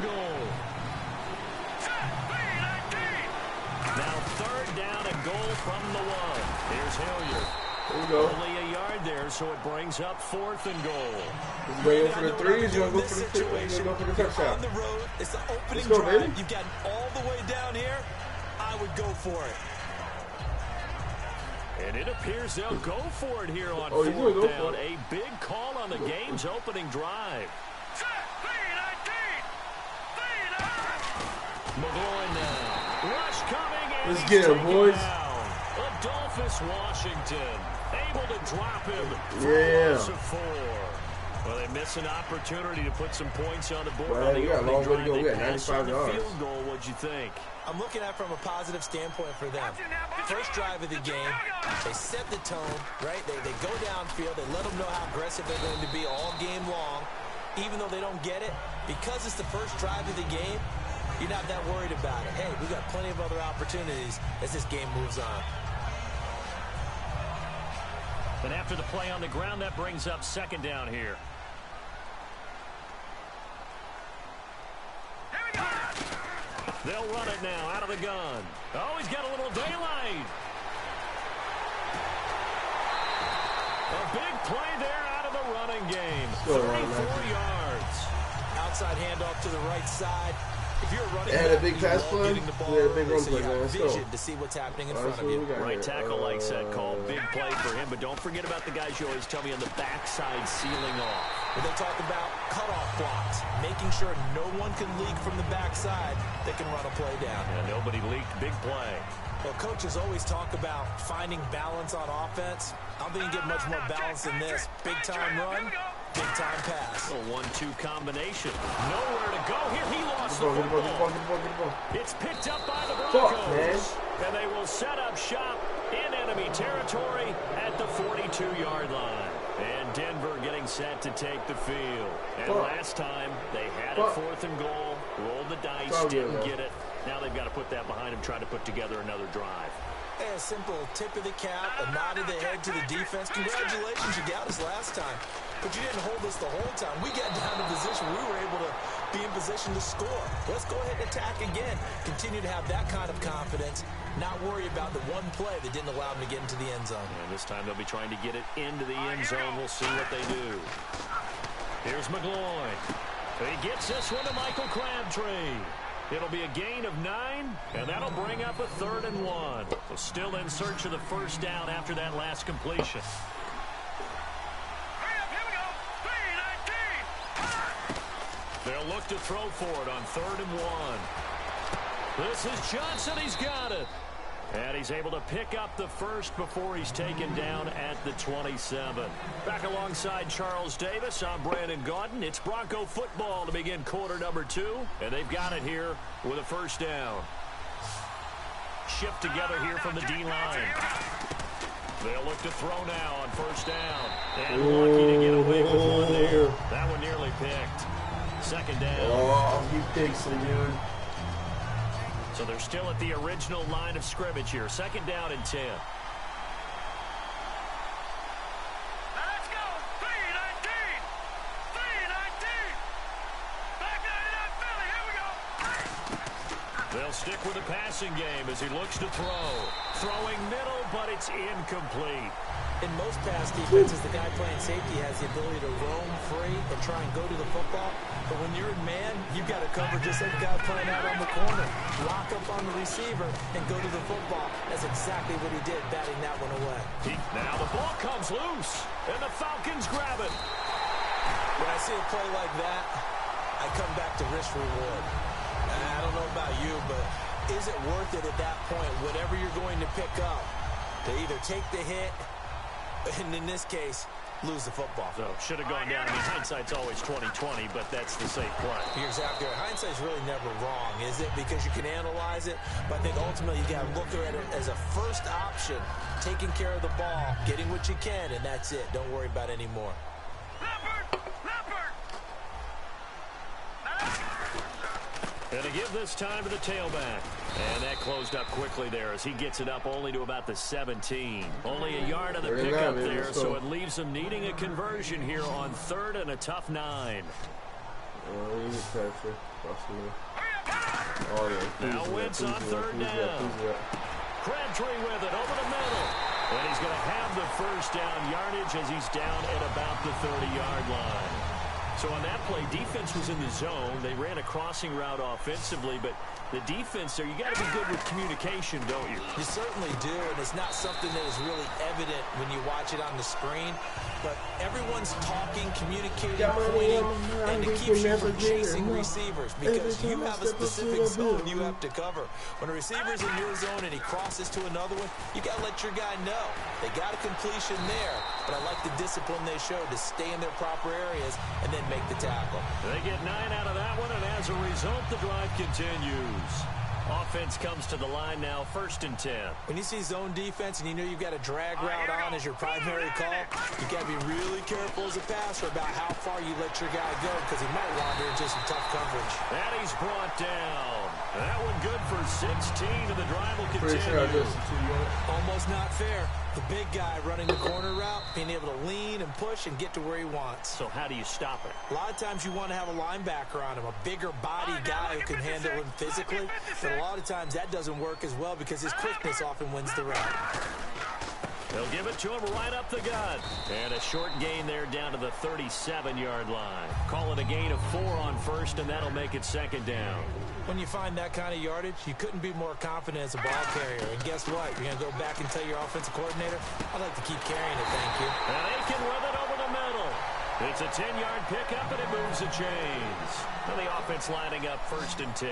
Now 3rd down and goal from the 1. Here's Hilliard. There we go. Only a yard there, so it brings up 4th and goal. He's going for the 3. He's going to go for the 2. He's going to go for the touchdown. On the road, it's the opening go, drive. baby. You've gotten all the way down here. I would go for it. And it appears they'll go for it here on 4th down. A big call on the game's opening drive. McGloin now. Rush coming in. Let's get him, boys. Adolphus Washington able to drop him. Yeah. 4. Well, they miss an opportunity to put some points on the board. Well, on the we got a long way to go. We got 95 yards. Field goal. What'd you think? I'm looking at it from a positive standpoint for them. First drive of the game, they set the tone, right? They go downfield. They let them know how aggressive they're going to be all game long. even though they don't get it, because it's the first drive of the game, you're not that worried about it. Hey, we got plenty of other opportunities as this game moves on. And after the play on the ground, that brings up second down here. They'll run it now out of the gun. Oh, he's got a little daylight. A big play there out of the running game. 34 yards. Outside handoff to the right side. If you're running And a big you pass love play. getting the ball Yeah, a big early, run so play, you man. have Let's go. vision to see what's happening in front of what you. we got Right here. tackle likes that call. Big play for him, but don't forget about the guys you always tell me on the backside sealing off. When they talk about cutoff blocks, making sure no one can leak from the backside, they can run a play down. And nobody leaked. Big play. Well, coaches always talk about finding balance on offense. I don't think you get much more balance than this. Big-time run, big-time pass. A 1-2 combination. Nowhere to go here. He lost the Get the ball, football. get the ball, get the ball. It's picked up by the Fuck, Broncos. And they will set up shop in enemy territory at the 42-yard line. And Denver getting set to take the field. And last time, they had it 4th and goal, rolled the dice, didn't get it. Now they've got to put that behind them, try to put together another drive. Hey, a simple tip of the cap, a nod of the head to the defense. Congratulations, you got us last time. But you didn't hold us the whole time. We got down to position. We were able to be in position to score. Let's go ahead and attack again. Continue to have that kind of confidence. Not worry about the one play that didn't allow them to get into the end zone. And this time they'll be trying to get it into the end zone. We'll see what they do. Here's McGloin. He gets this one to Michael Crabtree. It'll be a gain of 9, and that'll bring up a 3rd and 1. So still in search of the first down after that last completion. They'll look to throw for it on 3rd and 1. This is Johnson. He's got it. And he's able to pick up the first before he's taken down at the 27. Back alongside Charles Davis, I'm Brandon Gaudin. It's Bronco football to begin quarter number 2. And they've got it here with a first down. Shift together here from the D-line. They'll look to throw now on first down. And lucky to get away with one there. That one nearly picked. Second down. Oh, he picks it, dude. So they're still at the original line of scrimmage here. Second down and 10. Let's go. 3-19. 3-19. Back 99 Philly. Here we go. They'll stick with the passing game as he looks to throw. Throwing middle, but it's incomplete. In most pass defenses, the guy playing safety has the ability to roam free and try and go to the football. But when you're in man, you've got to cover just like the guy playing out on the corner. Lock up on the receiver and go to the football. That's exactly what he did, batting that one away. Now the ball comes loose, and the Falcons grab it. When I see a play like that, I come back to risk reward. I don't know about you, but is it worth it at that point, whatever you're going to pick up, to either take the hit, and in this case, lose the football? So should have gone down. I mean, hindsight's always 20/20, but that's the safe play. You're exactly right. Hindsight's really never wrong, is it? Because you can analyze it, but I think ultimately you got to look at it as a first option, taking care of the ball, getting what you can, and that's it. Don't worry about any more. And to give this time to the tailback. And that closed up quickly there as he gets it up only to about the 17. Only a yard of the pickup there, so it leaves him needing a conversion here on 3rd and a tough 9. Now Wentz on 3rd down. Crabtree with it over the middle. And he's going to have the first down yardage as he's down at about the 30-yard line. So on that play, defense was in the zone. They ran a crossing route offensively, but the defense there, you got to be good with communication, don't you? You certainly do, and it's not something that is really evident when you watch it on the screen. But everyone's talking, communicating, pointing, and it keeps you from chasing receivers because you have a specific zone you have to cover. When a receiver's in your zone and he crosses to another one, you got to let your guy know. They got a completion there, but I like the discipline they showed to stay in their proper areas and then make the tackle. They get 9 out of that one, and as a result, the drive continues. Offense comes to the line now, 1st and 10. When you see zone defense and you know you've got a drag route on as your primary call, you got to be really careful as a passer about how far you let your guy go because he might wander into some tough coverage. And he's brought down. That one good for 16, and the drive will Pretty sure I continue. just 2 yards. Almost not fair. The big guy running the corner route, being able to lean and push and get to where he wants. So how do you stop it? A lot of times you want to have a linebacker on him, a bigger body guy who can handle him physically. But a lot of times that doesn't work as well because his quickness often wins the route. They'll give it to him right up the gut. And a short gain there down to the 37-yard line. Call it a gain of 4 on 1st, and that'll make it 2nd down. When you find that kind of yardage, you couldn't be more confident as a ball carrier. And guess what? You're going to go back and tell your offensive coordinator, I'd like to keep carrying it, thank you. And they can run it over the middle. It's a 10-yard pickup, and it moves the chains. And the offense lining up 1st and 10.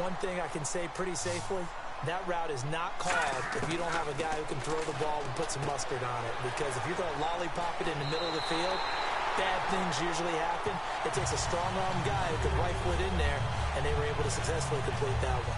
One thing I can say pretty safely, that route is not called if you don't have a guy who can throw the ball and put some mustard on it. Because if you're going to lollipop it in the middle of the field, bad things usually happen. It takes a strong-arm guy who can rifle it in there, and they were able to successfully complete that one.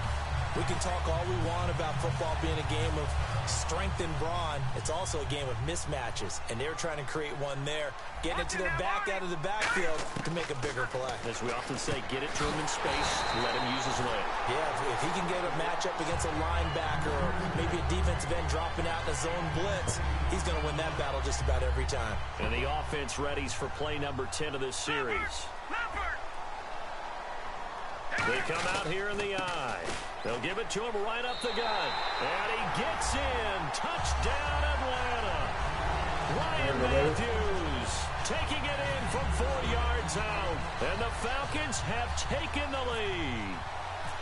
We can talk all we want about football being a game of strength and brawn. It's also a game of mismatches, and they're trying to create one there, getting it to their back out of the backfield to make a bigger play. As we often say, get it to him in space, let him use his leg. Yeah, if he can get a matchup against a linebacker or maybe a defensive end dropping out in a zone blitz, he's going to win that battle just about every time. And the offense readies for play number 10 of this series. They come out here in the eye. They'll give it to him right up the gut. And he gets in. Touchdown, Atlanta. Ryan Matthews taking it in from 4 yards out. And the Falcons have taken the lead.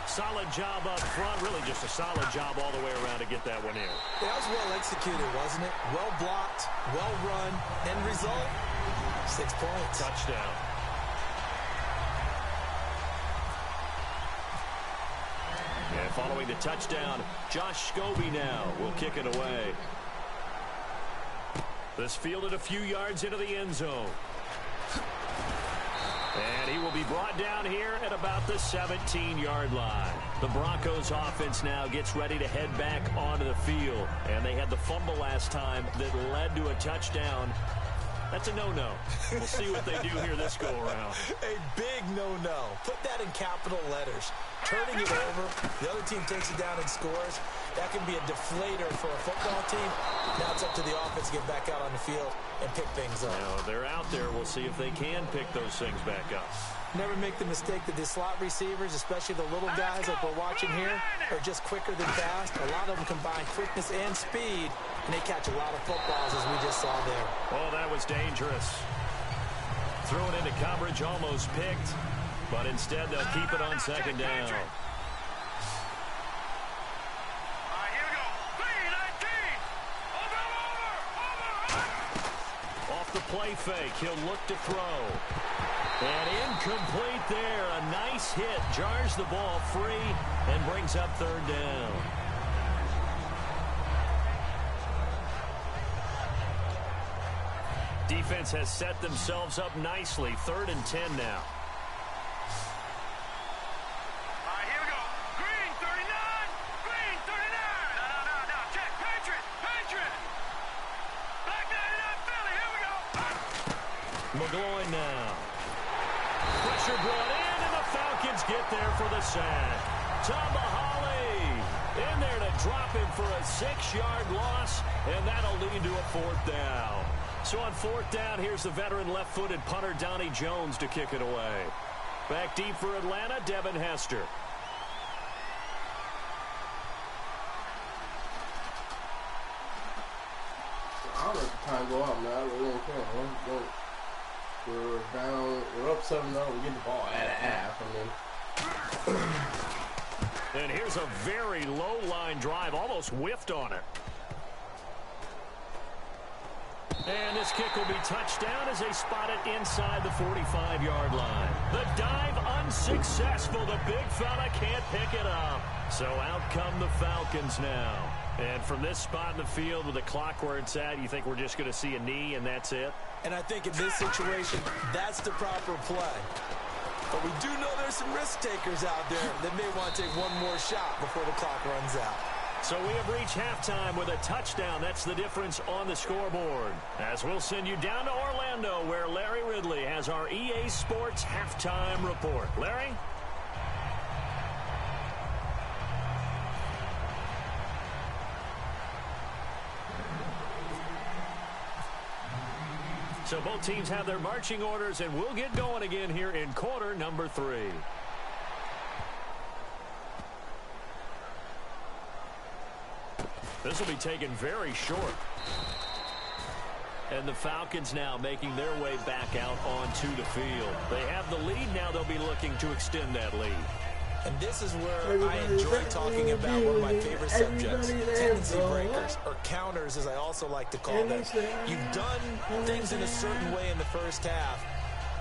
Solid job up front. Really just a solid job all the way around to get that one in. That was well executed, wasn't it? Well blocked, well run. End result, 6 points. Touchdown. And following the touchdown, Josh Scobie now will kick it away. This fielded a few yards into the end zone. And he will be brought down here at about the 17-yard line. The Broncos offense now gets ready to head back onto the field. And they had the fumble last time that led to a touchdown. That's a no-no. We'll see what they do here this go-around. A big no-no. Put that in capital letters. Turning it over, the other team takes it down and scores. That can be a deflator for a football team. Now it's up to the offense to get back out on the field and pick things up. Now, they're out there. We'll see if they can pick those things back up. Never make the mistake that the slot receivers, especially the little guys like we're watching here, are just quicker than fast. A lot of them combine quickness and speed, and they catch a lot of footballs, as we just saw there. Oh, that was dangerous. Threw it into coverage, almost picked, but instead they'll keep it on 2nd down. Off the play fake, he'll look to throw. And incomplete there. A nice hit. Jars the ball free and brings up 3rd down. Defense has set themselves up nicely. 3rd and 10 now. Here we go. Green, 39. Green, 39. No. Check. Patriot. Black 99, Philly. Here we go. McGloin now. Pressure brought in, and the Falcons get there for the sack. Tamahali in there to drop him for a 6-yard loss, and that'll lead to a 4th down. So on 4th down, here's the veteran left-footed punter Donnie Jones to kick it away. Back deep for Atlanta, Devin Hester. I'll let the time go out, man. I really don't care. We're down. We're up 7-0. We get the ball at a half. And here's a very low-line drive, almost whiffed on it. And this kick will be touched down as they spot it inside the 45-yard line. The dive unsuccessful. The big fella can't pick it up. So out come the Falcons now. And from this spot in the field with the clock where it's at, you think we're just going to see a knee and that's it? And I think in this situation, that's the proper play. But we do know there's some risk takers out there that may want to take one more shot before the clock runs out. So we have reached halftime with a touchdown. That's the difference on the scoreboard. As we'll send you down to Orlando, where Larry Ridley has our EA Sports halftime report. Larry? So both teams have their marching orders, and we'll get going again here in quarter number 3. This will be taken very short. And the Falcons now making their way back out onto the field. They have the lead. Now they'll be looking to extend that lead. And this is where I enjoy talking about one of my favorite subjects, tendency breakers, or counters as I also like to call them. You've done things in a certain way in the first half,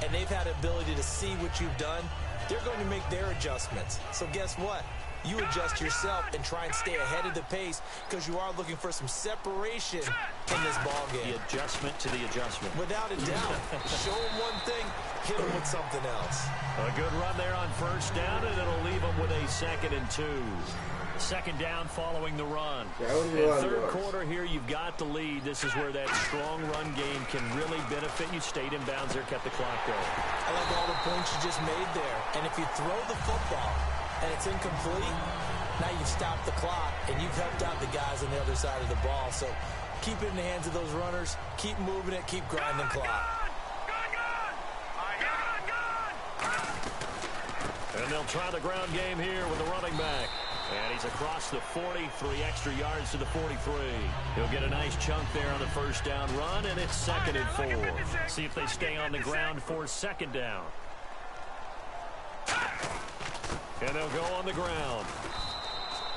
and they've had the ability to see what you've done. They're going to make their adjustments. So guess what? You adjust yourself and try and stay ahead of the pace because you are looking for some separation in this ball game. The adjustment to the adjustment. Without a doubt. Show them one thing, hit them with something else. A good run there on first down, and it'll leave them with a 2nd and 2. Second down following the run. In third quarter here, you've got the lead. This is where that strong run game can really benefit you. Stayed in bounds there, kept the clock going. I like all the points you just made there. And if you throw the football and it's incomplete, now you've stopped the clock and you've helped out the guys on the other side of the ball. So keep it in the hands of those runners. Keep moving it. Keep grinding clock. And they'll try the ground game here with the running back. And he's across the 40, 3 extra yards to the 43. He'll get a nice chunk there on the first down run, and it's 2nd and 4. See if they stay on the ground for 2nd down. And they'll go on the ground.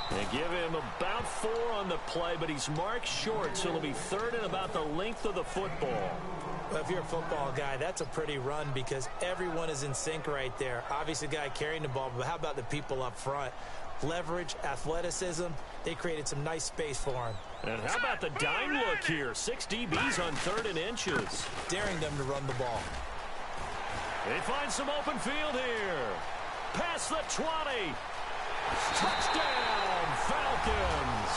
And give him about 4 on the play, but he's marked short, so it'll be 3rd and about the length of the football. Well, if you're a football guy, that's a pretty run because everyone is in sync right there. Obviously, the guy carrying the ball, but how about the people up front? Leverage, athleticism, they created some nice space for him. And how about the dime look here? 6 DBs on 3rd and inches. Daring them to run the ball. They find some open field here. Past the 20. Touchdown, Falcons.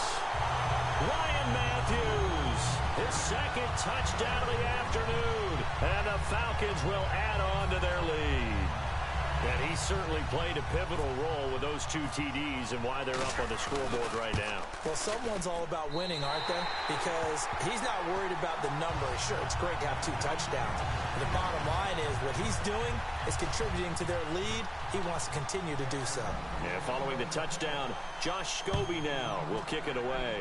Ryan Matthews, his 2nd touchdown of the afternoon. And the Falcons will add on to their lead. And he certainly played a pivotal role with those 2 TDs and why they're up on the scoreboard right now. Well, someone's all about winning, aren't they? Because he's not worried about the numbers. Sure, it's great to have 2 touchdowns. But the bottom line is what he's doing is contributing to their lead. He wants to continue to do so. Yeah, following the touchdown, Josh Scobie now will kick it away.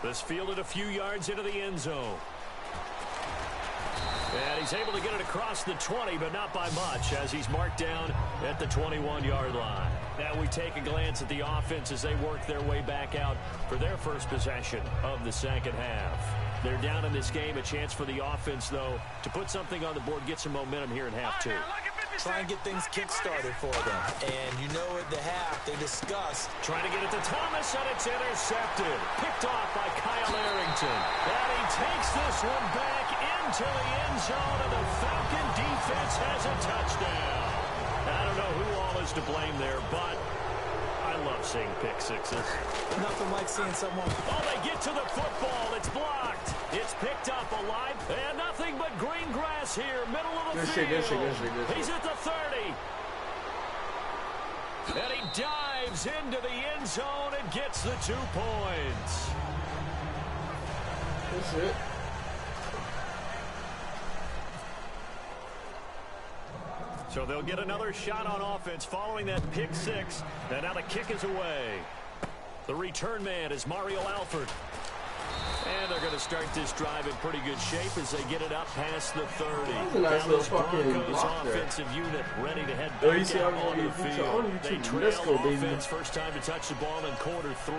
This fielded a few yards into the end zone. And he's able to get it across the 20, but not by much, as he's marked down at the 21-yard line. Now we take a glance at the offense as they work their way back out for their first possession of the second half. They're down in this game. A chance for the offense, though, to put something on the board, get some momentum here in half 2. Try and get things kick-started for them. And you know at the half, they discussed. Trying to get it to Thomas, and it's intercepted. Picked off by Kyle Arrington. And he takes this one back into the end zone, and the Falcon defense has a touchdown. I don't know who all is to blame there, but I love seeing pick sixes. Nothing like seeing someone. Oh, they get to the football. It's blocked. It's picked up alive. And nothing but green grass here, middle of the field. Good shit. He's at the 30. And he dives into the end zone and gets the 2 points. That's it. So they'll get another shot on offense following that pick 6. And now the kick is away. The return man is Mario Alford. And they're going to start this drive in pretty good shape as they get it up past the 30. That's a nice little fucking block there. Offensive unit ready to head Yo, you back see out how onto the field. They trail Let's go, baby. offense, first time to touch the ball in quarter 3,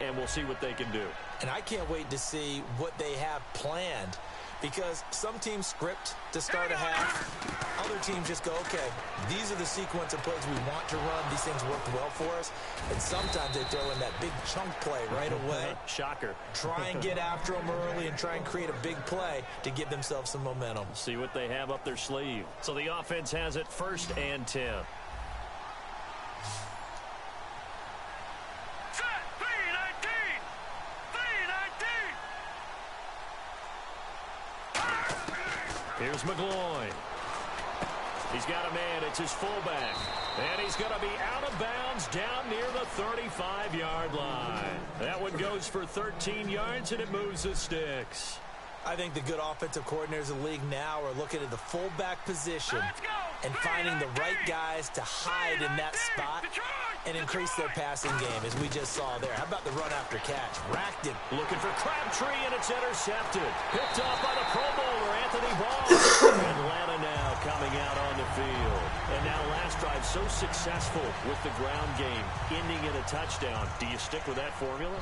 and we'll see what they can do. And I can't wait to see what they have planned. Because some teams script to start a half. Other teams just go, okay, these are the sequence of plays we want to run. These things worked well for us. And sometimes they throw in that big chunk play right away. Shocker. Try and get after them early and try and create a big play to give themselves some momentum. See what they have up their sleeve. So the offense has it 1st and 10. Here's McGloin. He's got a man. It's his fullback. And he's going to be out of bounds down near the 35-yard line. That one goes for 13 yards, and it moves the sticks. I think the good offensive coordinators in the league now are looking at the fullback position and finding the right guys to hide in that spot and increase their passing game, as we just saw there. How about the run after catch? Racked him. Looking for Crabtree, and it's intercepted. Picked off by the Pro Bowler, Anthony Barr. Atlanta now coming out on the field. And now last drive so successful with the ground game, ending in a touchdown. Do you stick with that formula?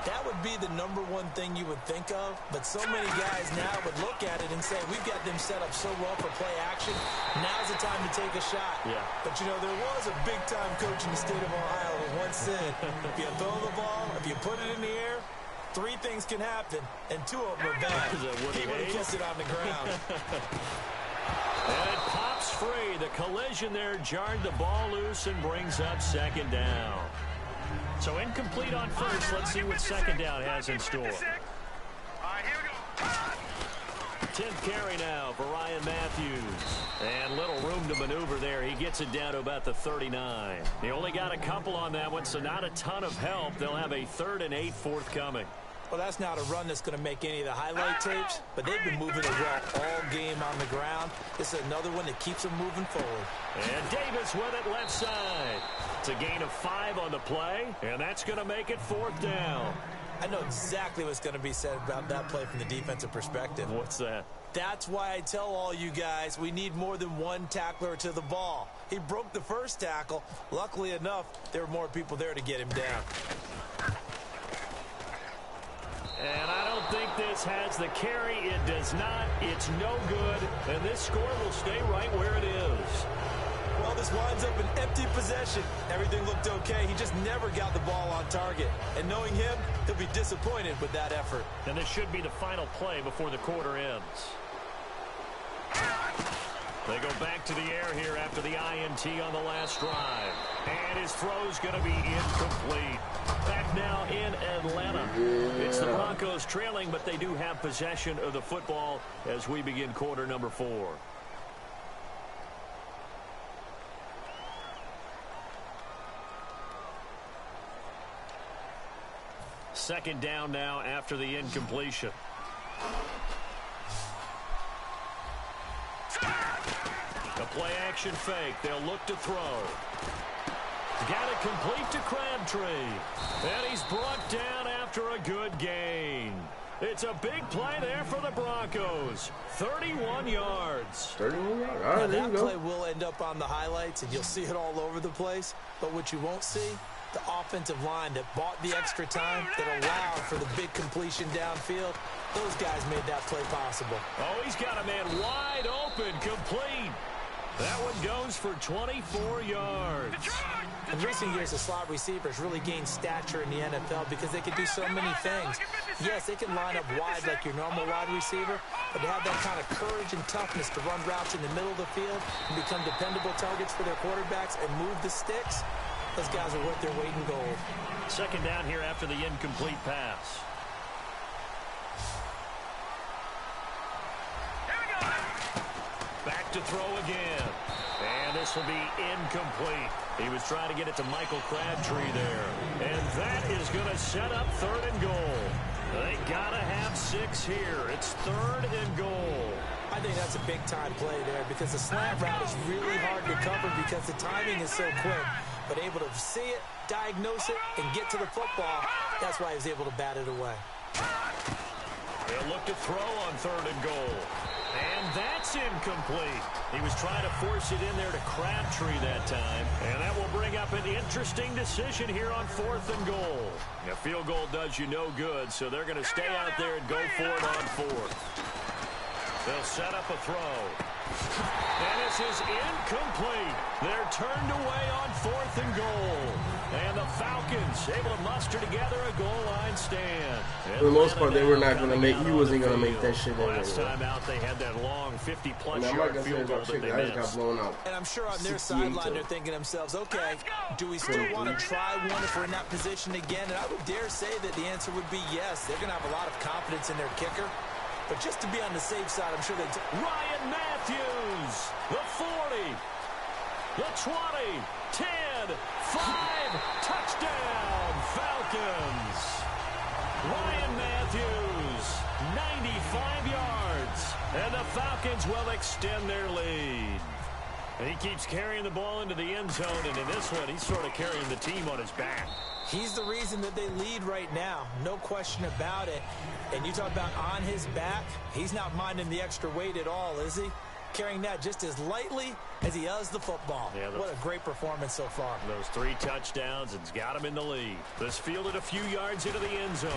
That would be the number one thing you would think of, but so many guys now would look at it and say, we've got them set up so well for play action. Now's the time to take a shot. Yeah. But, you know, there was a big-time coach in the state of Ohio who once said, if you throw the ball, if you put it in the air, 3 things can happen, and 2 of them are bad. He would have kept it on the ground. And it pops free. The collision there jarred the ball loose and brings up 2nd down. So incomplete on first. Let's see what 2nd down has in store. 10th carry now for Ryan Matthews. And little room to maneuver there. He gets it down to about the 39. He only got a couple on that one, so not a ton of help. They'll have a 3rd and 8 forthcoming. Well, that's not a run that's going to make any of the highlight tapes, but they've been moving it well all game on the ground. This is another one that keeps them moving forward. And Davis with it left side. It's a gain of 5 on the play, and that's going to make it 4th down. I know exactly what's going to be said about that play from the defensive perspective. What's that? That's why I tell all you guys we need more than one tackler to the ball. He broke the first tackle. Luckily enough, there were more people there to get him down. And I don't think this has the carry. It does not. It's no good. And this score will stay right where it is. Well, this winds up an empty possession. Everything looked okay. He just never got the ball on target. And knowing him, he'll be disappointed with that effort. And this should be the final play before the quarter ends. They go back to the air here after the INT on the last drive. And his throw's going to be incomplete. Back now in Atlanta. It's the Broncos trailing, but they do have possession of the football as we begin quarter number 4. Second down now after the incompletion. A play-action fake. They'll look to throw. Got it complete to Crabtree. And he's brought down after a good gain. It's a big play there for the Broncos. 31 yards. 31 yards. All Now, right, there that you go. play will end up on the highlights, and you'll see it all over the place. But what you won't see, the offensive line that bought the extra time, that allowed for the big completion downfield, those guys made that play possible. Oh, he's got a man wide open, complete. That one goes for 24 yards. In recent years, the slot receivers really gained stature in the NFL because they can do so many things. Yes, they can line up wide like your normal wide receiver, but they have that kind of courage and toughness to run routes in the middle of the field and become dependable targets for their quarterbacks and move the sticks. Those guys are worth their weight in gold. Second down here after the incomplete pass. Back to throw again. And this will be incomplete. He was trying to get it to Michael Crabtree there. And that is going to set up 3rd and goal. They got to have 6 here. It's 3rd and goal. I think that's a big-time play there because the slant route is really hard to cover because the timing is so quick. But able to see it, diagnose it, and get to the football, that's why he was able to bat it away. They'll look to throw on 3rd and goal. And that's incomplete. He was trying to force it in there to Crabtree that time. And that will bring up an interesting decision here on 4th and goal. A field goal does you no good, so they're going to stay out there and go for it on 4th. They'll set up a throw. And this is incomplete. They're turned away on 4th and goal. And the Falcons able to muster together a goal line stand. For the most part, they were not going to make. He wasn't going to make that shit Last anyway. time out, they had that long 50-plus I'm not yard gonna say field goal about that shit. they Guys got missed. blown out. And I'm sure on their 68 sideline to- they're thinking to themselves, okay, do we still want to try one if we're in that position again? And I would dare say that the answer would be yes. They're going to have a lot of confidence in their kicker. But just to be on the safe side, I'm sure they'd... Ryan Matthews, the 40, the 20, 10, 5, touchdown, Falcons. Ryan Matthews, 95 yards, and the Falcons will extend their lead. And he keeps carrying the ball into the end zone, and in this one, he's sort of carrying the team on his back. He's the reason that they lead right now. No question about it. And you talk about on his back, he's not minding the extra weight at all, is he? Carrying that just as lightly as he does the football. Yeah, what a great performance so far. Those 3 touchdowns, it's got him in the lead. This fielded a few yards into the end zone.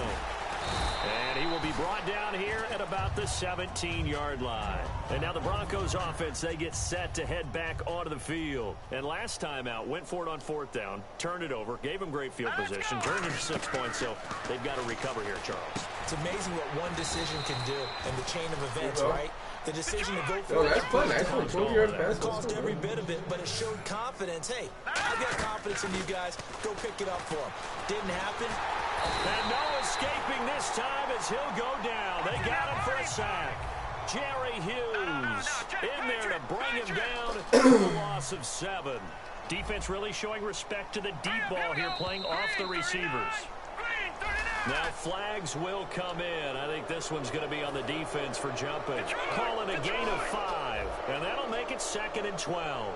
And he will be brought down here at about the 17-yard line. And now the Broncos offense, they get set to head back onto the field. And last time out, went for it on 4th down, turned it over, gave him great field position, turned it to 6 points, so they've got to recover here, Charles. It's amazing what one decision can do in the chain of events, right? The decision to go for Oh, it. that's fun. That's fun. 20-yard pass. It caused every bit of it, but it showed confidence. Hey, I've got confidence in you guys. Go pick it up for him. Didn't happen. And no escaping this time as he'll go down. They got him for a sack. Jerry Hughes in there to bring him down for a loss of 7. Defense really showing respect to the deep ball here, playing off the receivers. Now flags will come in. I think this one's going to be on the defense for jumping. Calling a gain of 5, and that'll make it 2nd and 12.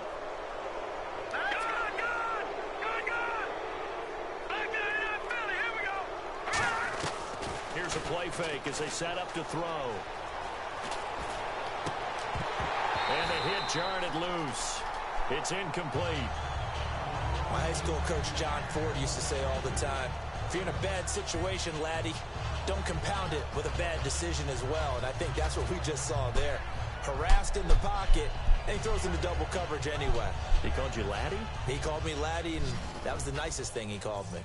Here's a play fake as they set up to throw. And the hit jarred it loose. It's incomplete. My high school coach, John Ford, used to say all the time, if you're in a bad situation, laddie, don't compound it with a bad decision as well. And I think that's what we just saw there. Harassed in the pocket, and he throws into double coverage anyway. He called you laddie? He called me laddie, and that was the nicest thing he called me.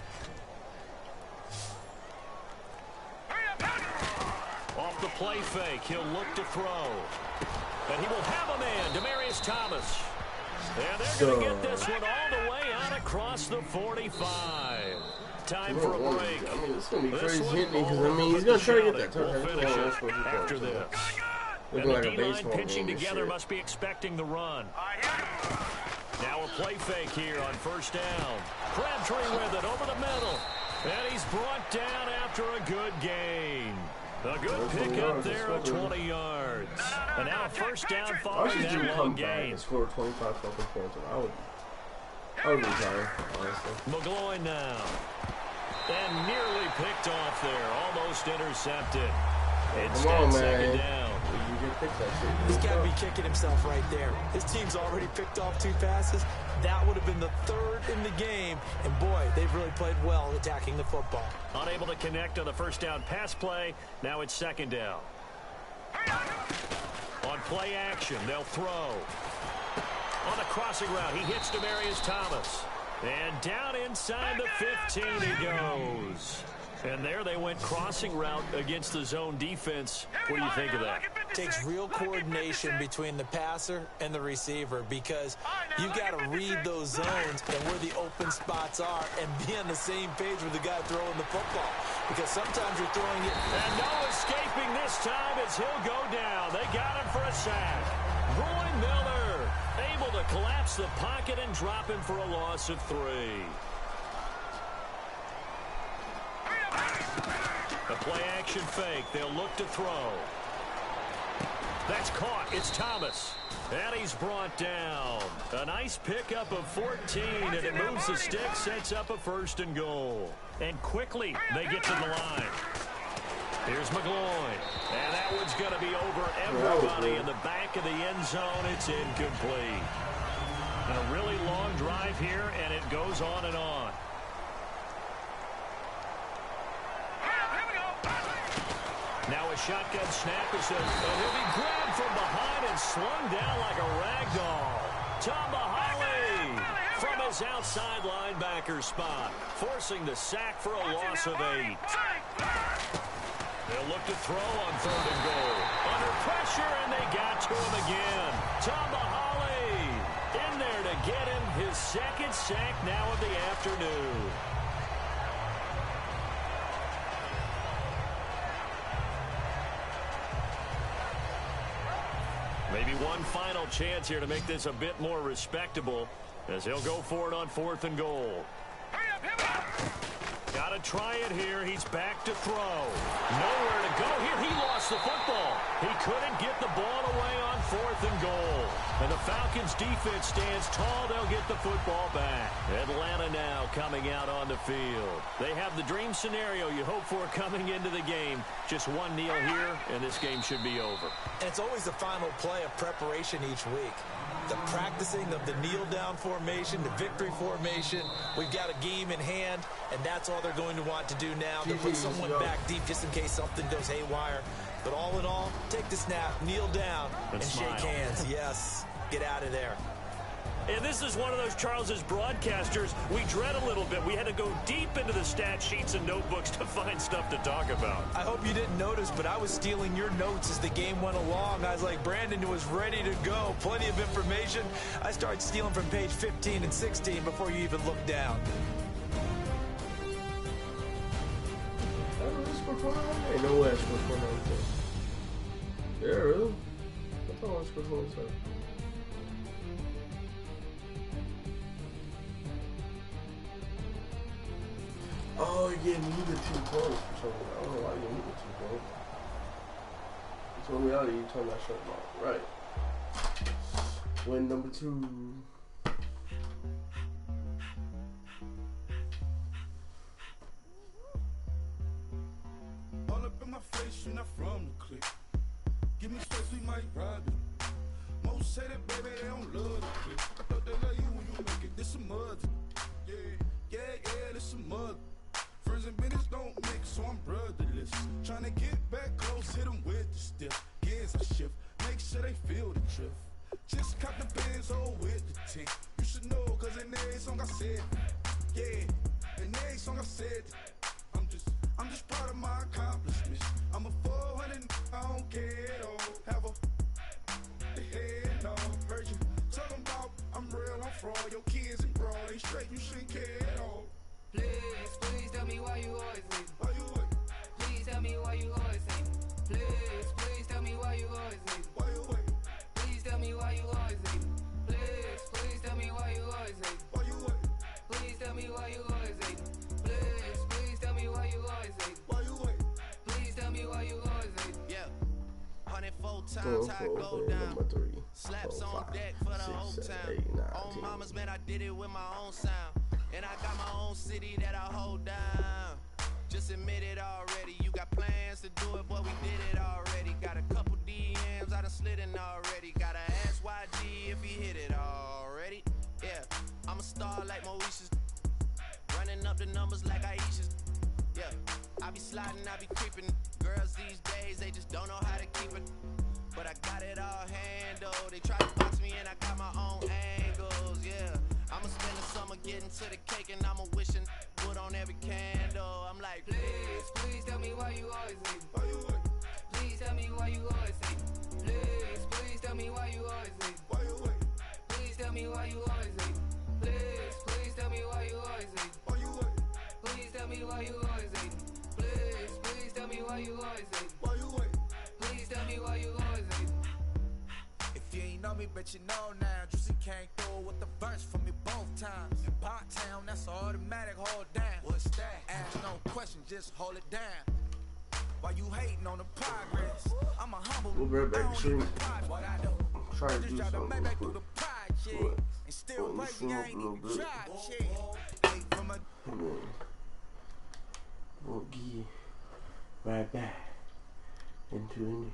Off the play fake, he'll look to throw. And he will have a man, Demaryius Thomas. And they're going to get this one all the way out across the 45. Time for a break. I mean, it's going to be This crazy one hitting me because, all I mean, he's over going to try to the get that shouting. touchdown. We'll finish That's it what we're after doing. this. Looking And like the a D-line baseball pinching game and together shit. must be expecting the run. Now a play fake here on 1st down. Crabtree with it over the middle. And he's brought down after a good gain. A good pickup there of 20 yards. And now a 1st down I following should do that come long back gain. and score 25 fucking points. I would retire, honestly. McGloin now. And nearly picked off there. Almost intercepted. Instead, Come on, man. 2nd down. You can fix that shit. He's got to be kicking himself right there. His team's already picked off 2 passes. That would have been the 3rd in the game. And, boy, they've really played well attacking the football. Unable to connect on the 1st down pass play. Now it's 2nd down. On play action, they'll throw. On the crossing route, he hits Demaryius Thomas. And down inside the 15 he goes. And there they went crossing route against the zone defense. What do you think of that? Takes real coordination between the passer and the receiver because you've got to read those zones and where the open spots are and be on the same page with the guy throwing the football. Because sometimes you're throwing it. And no escaping this time as he'll go down. They got him for a sack. Roy Miller able to collapse the pocket and drop him for a loss of 3. A play-action fake. They'll look to throw. That's caught. It's Thomas. And he's brought down. A nice pickup of 14, and it moves the stick, sets up a 1st and goal. And quickly, they get to the line. Here's McGloin. And that one's going to be over everybody in the back of the end zone. It's incomplete. And a really long drive here, and it goes on and on. Now a shotgun snap is and he'll be grabbed from behind and slung down like a rag doll. Tamahali from his outside linebacker spot, forcing the sack for a loss of 8. They'll look to throw on 3rd and goal. Under pressure, and they got to him again. Tamahali in there to get him his 2nd sack now of the afternoon. Maybe one final chance here to make this a bit more respectable as he'll go for it on 4th and goal. Got to try it here. He's back to throw. Nowhere to go here. He lost the football. He couldn't get the ball away on 4th and goal. And the Falcons defense stands tall. They'll get the football back. Atlanta now coming out on the field. They have the dream scenario you hope for coming into the game. Just one kneel here, and this game should be over. And it's always the final play of preparation each week. The practicing of the kneel-down formation, the victory formation. We've got a game in hand, and that's all they're going to want to do now. To put someone back deep just in case something goes haywire. But all in all, take the snap, kneel down, and shake hands. Yes, get out of there. And this is one of those, Charles, as broadcasters, we dread a little bit. We had to go deep into the stat sheets and notebooks to find stuff to talk about. I hope you didn't notice, but I was stealing your notes as the game went along. I was like, Brandon was ready to go. Plenty of information. I started stealing from page 15 and 16 before you even looked down. Ain't no way I scored 49. Yeah, really? I thought I scored 47. Oh, yeah, needed 2 points. So I don't know why you needed 2 points. So in reality, you turn that shirt off. Right. Win number 2. All up in my face, you're not from the clique. Give me space, we might ride it. Most say that, baby, they don't love the clique. I thought they love you when you make it. This some mud. Yeah, this some mud. Friends and business don't mix, so I'm brotherless. Trying to get back close, hit them with the stiff. Gears I shift, make sure they feel the drift. Just cop the Benz, oh, with the tick. You should know, cause in every song I said, yeah, in every song I said, I'm just proud of my accomplishments. I'm a 400, I don't care at all. Have a head no version. Talking about I'm real, I'm fraud. Your kids and broad ain't straight, you shouldn't care at all. Please tell me why you always leave. Why you wait? Please tell me why you always leave. Please tell me why you always leave. Why you wait? Please tell me why you always leave. Please tell me why you always leave. Why you wait? Please tell me why you always leave. Please tell me why you always leave. Why you wait? Please tell me why you always leave. Yeah. 104 times how it go down. Number 3. Slaps 4, on 5, deck for the 6, whole 7, town. 8, 9, On 10. mamas, man, I did it with my own sound. And I got my own city that I hold down. Just admit it already. You got plans to do it, but we did it already. Got a couple DMs I done slid in already. Gotta ask YG if he hit it already. Yeah, I'm a star like Moesha's. Running up the numbers like Aisha's. Yeah, I be sliding, I be creeping. Girls these days, they just don't know how to keep it. But I got it all handled. They try to box me and I got my own angles, yeah. I'ma spend the summer getting to the cake and I'ma wishing put on every candle. I'm like, Please tell me why you always leave. Why you wait? Please tell me why you always leave. Please tell me why you always leave. Why you wait? Please tell me why you always leave. Please tell me why you always leave. Why you wait? Please tell me why you always leave. Please tell me why you always leave. Why you wait? Please tell me why you always leave. If you ain't know me, bet you know now. Juicy came through with the verse for me both times. In Pot Town, that's automatic, hold down. What's that? Ask no question, just hold it down. While you hating on the progress, I'm a humble. We'll be right back. I don't even pod what I do. Try to Just do drive the something Maybach real through the quick. project. And still Well, crazy, I ain't a little even bit. tried shit. Hey, from a And then we'll get right back into the news.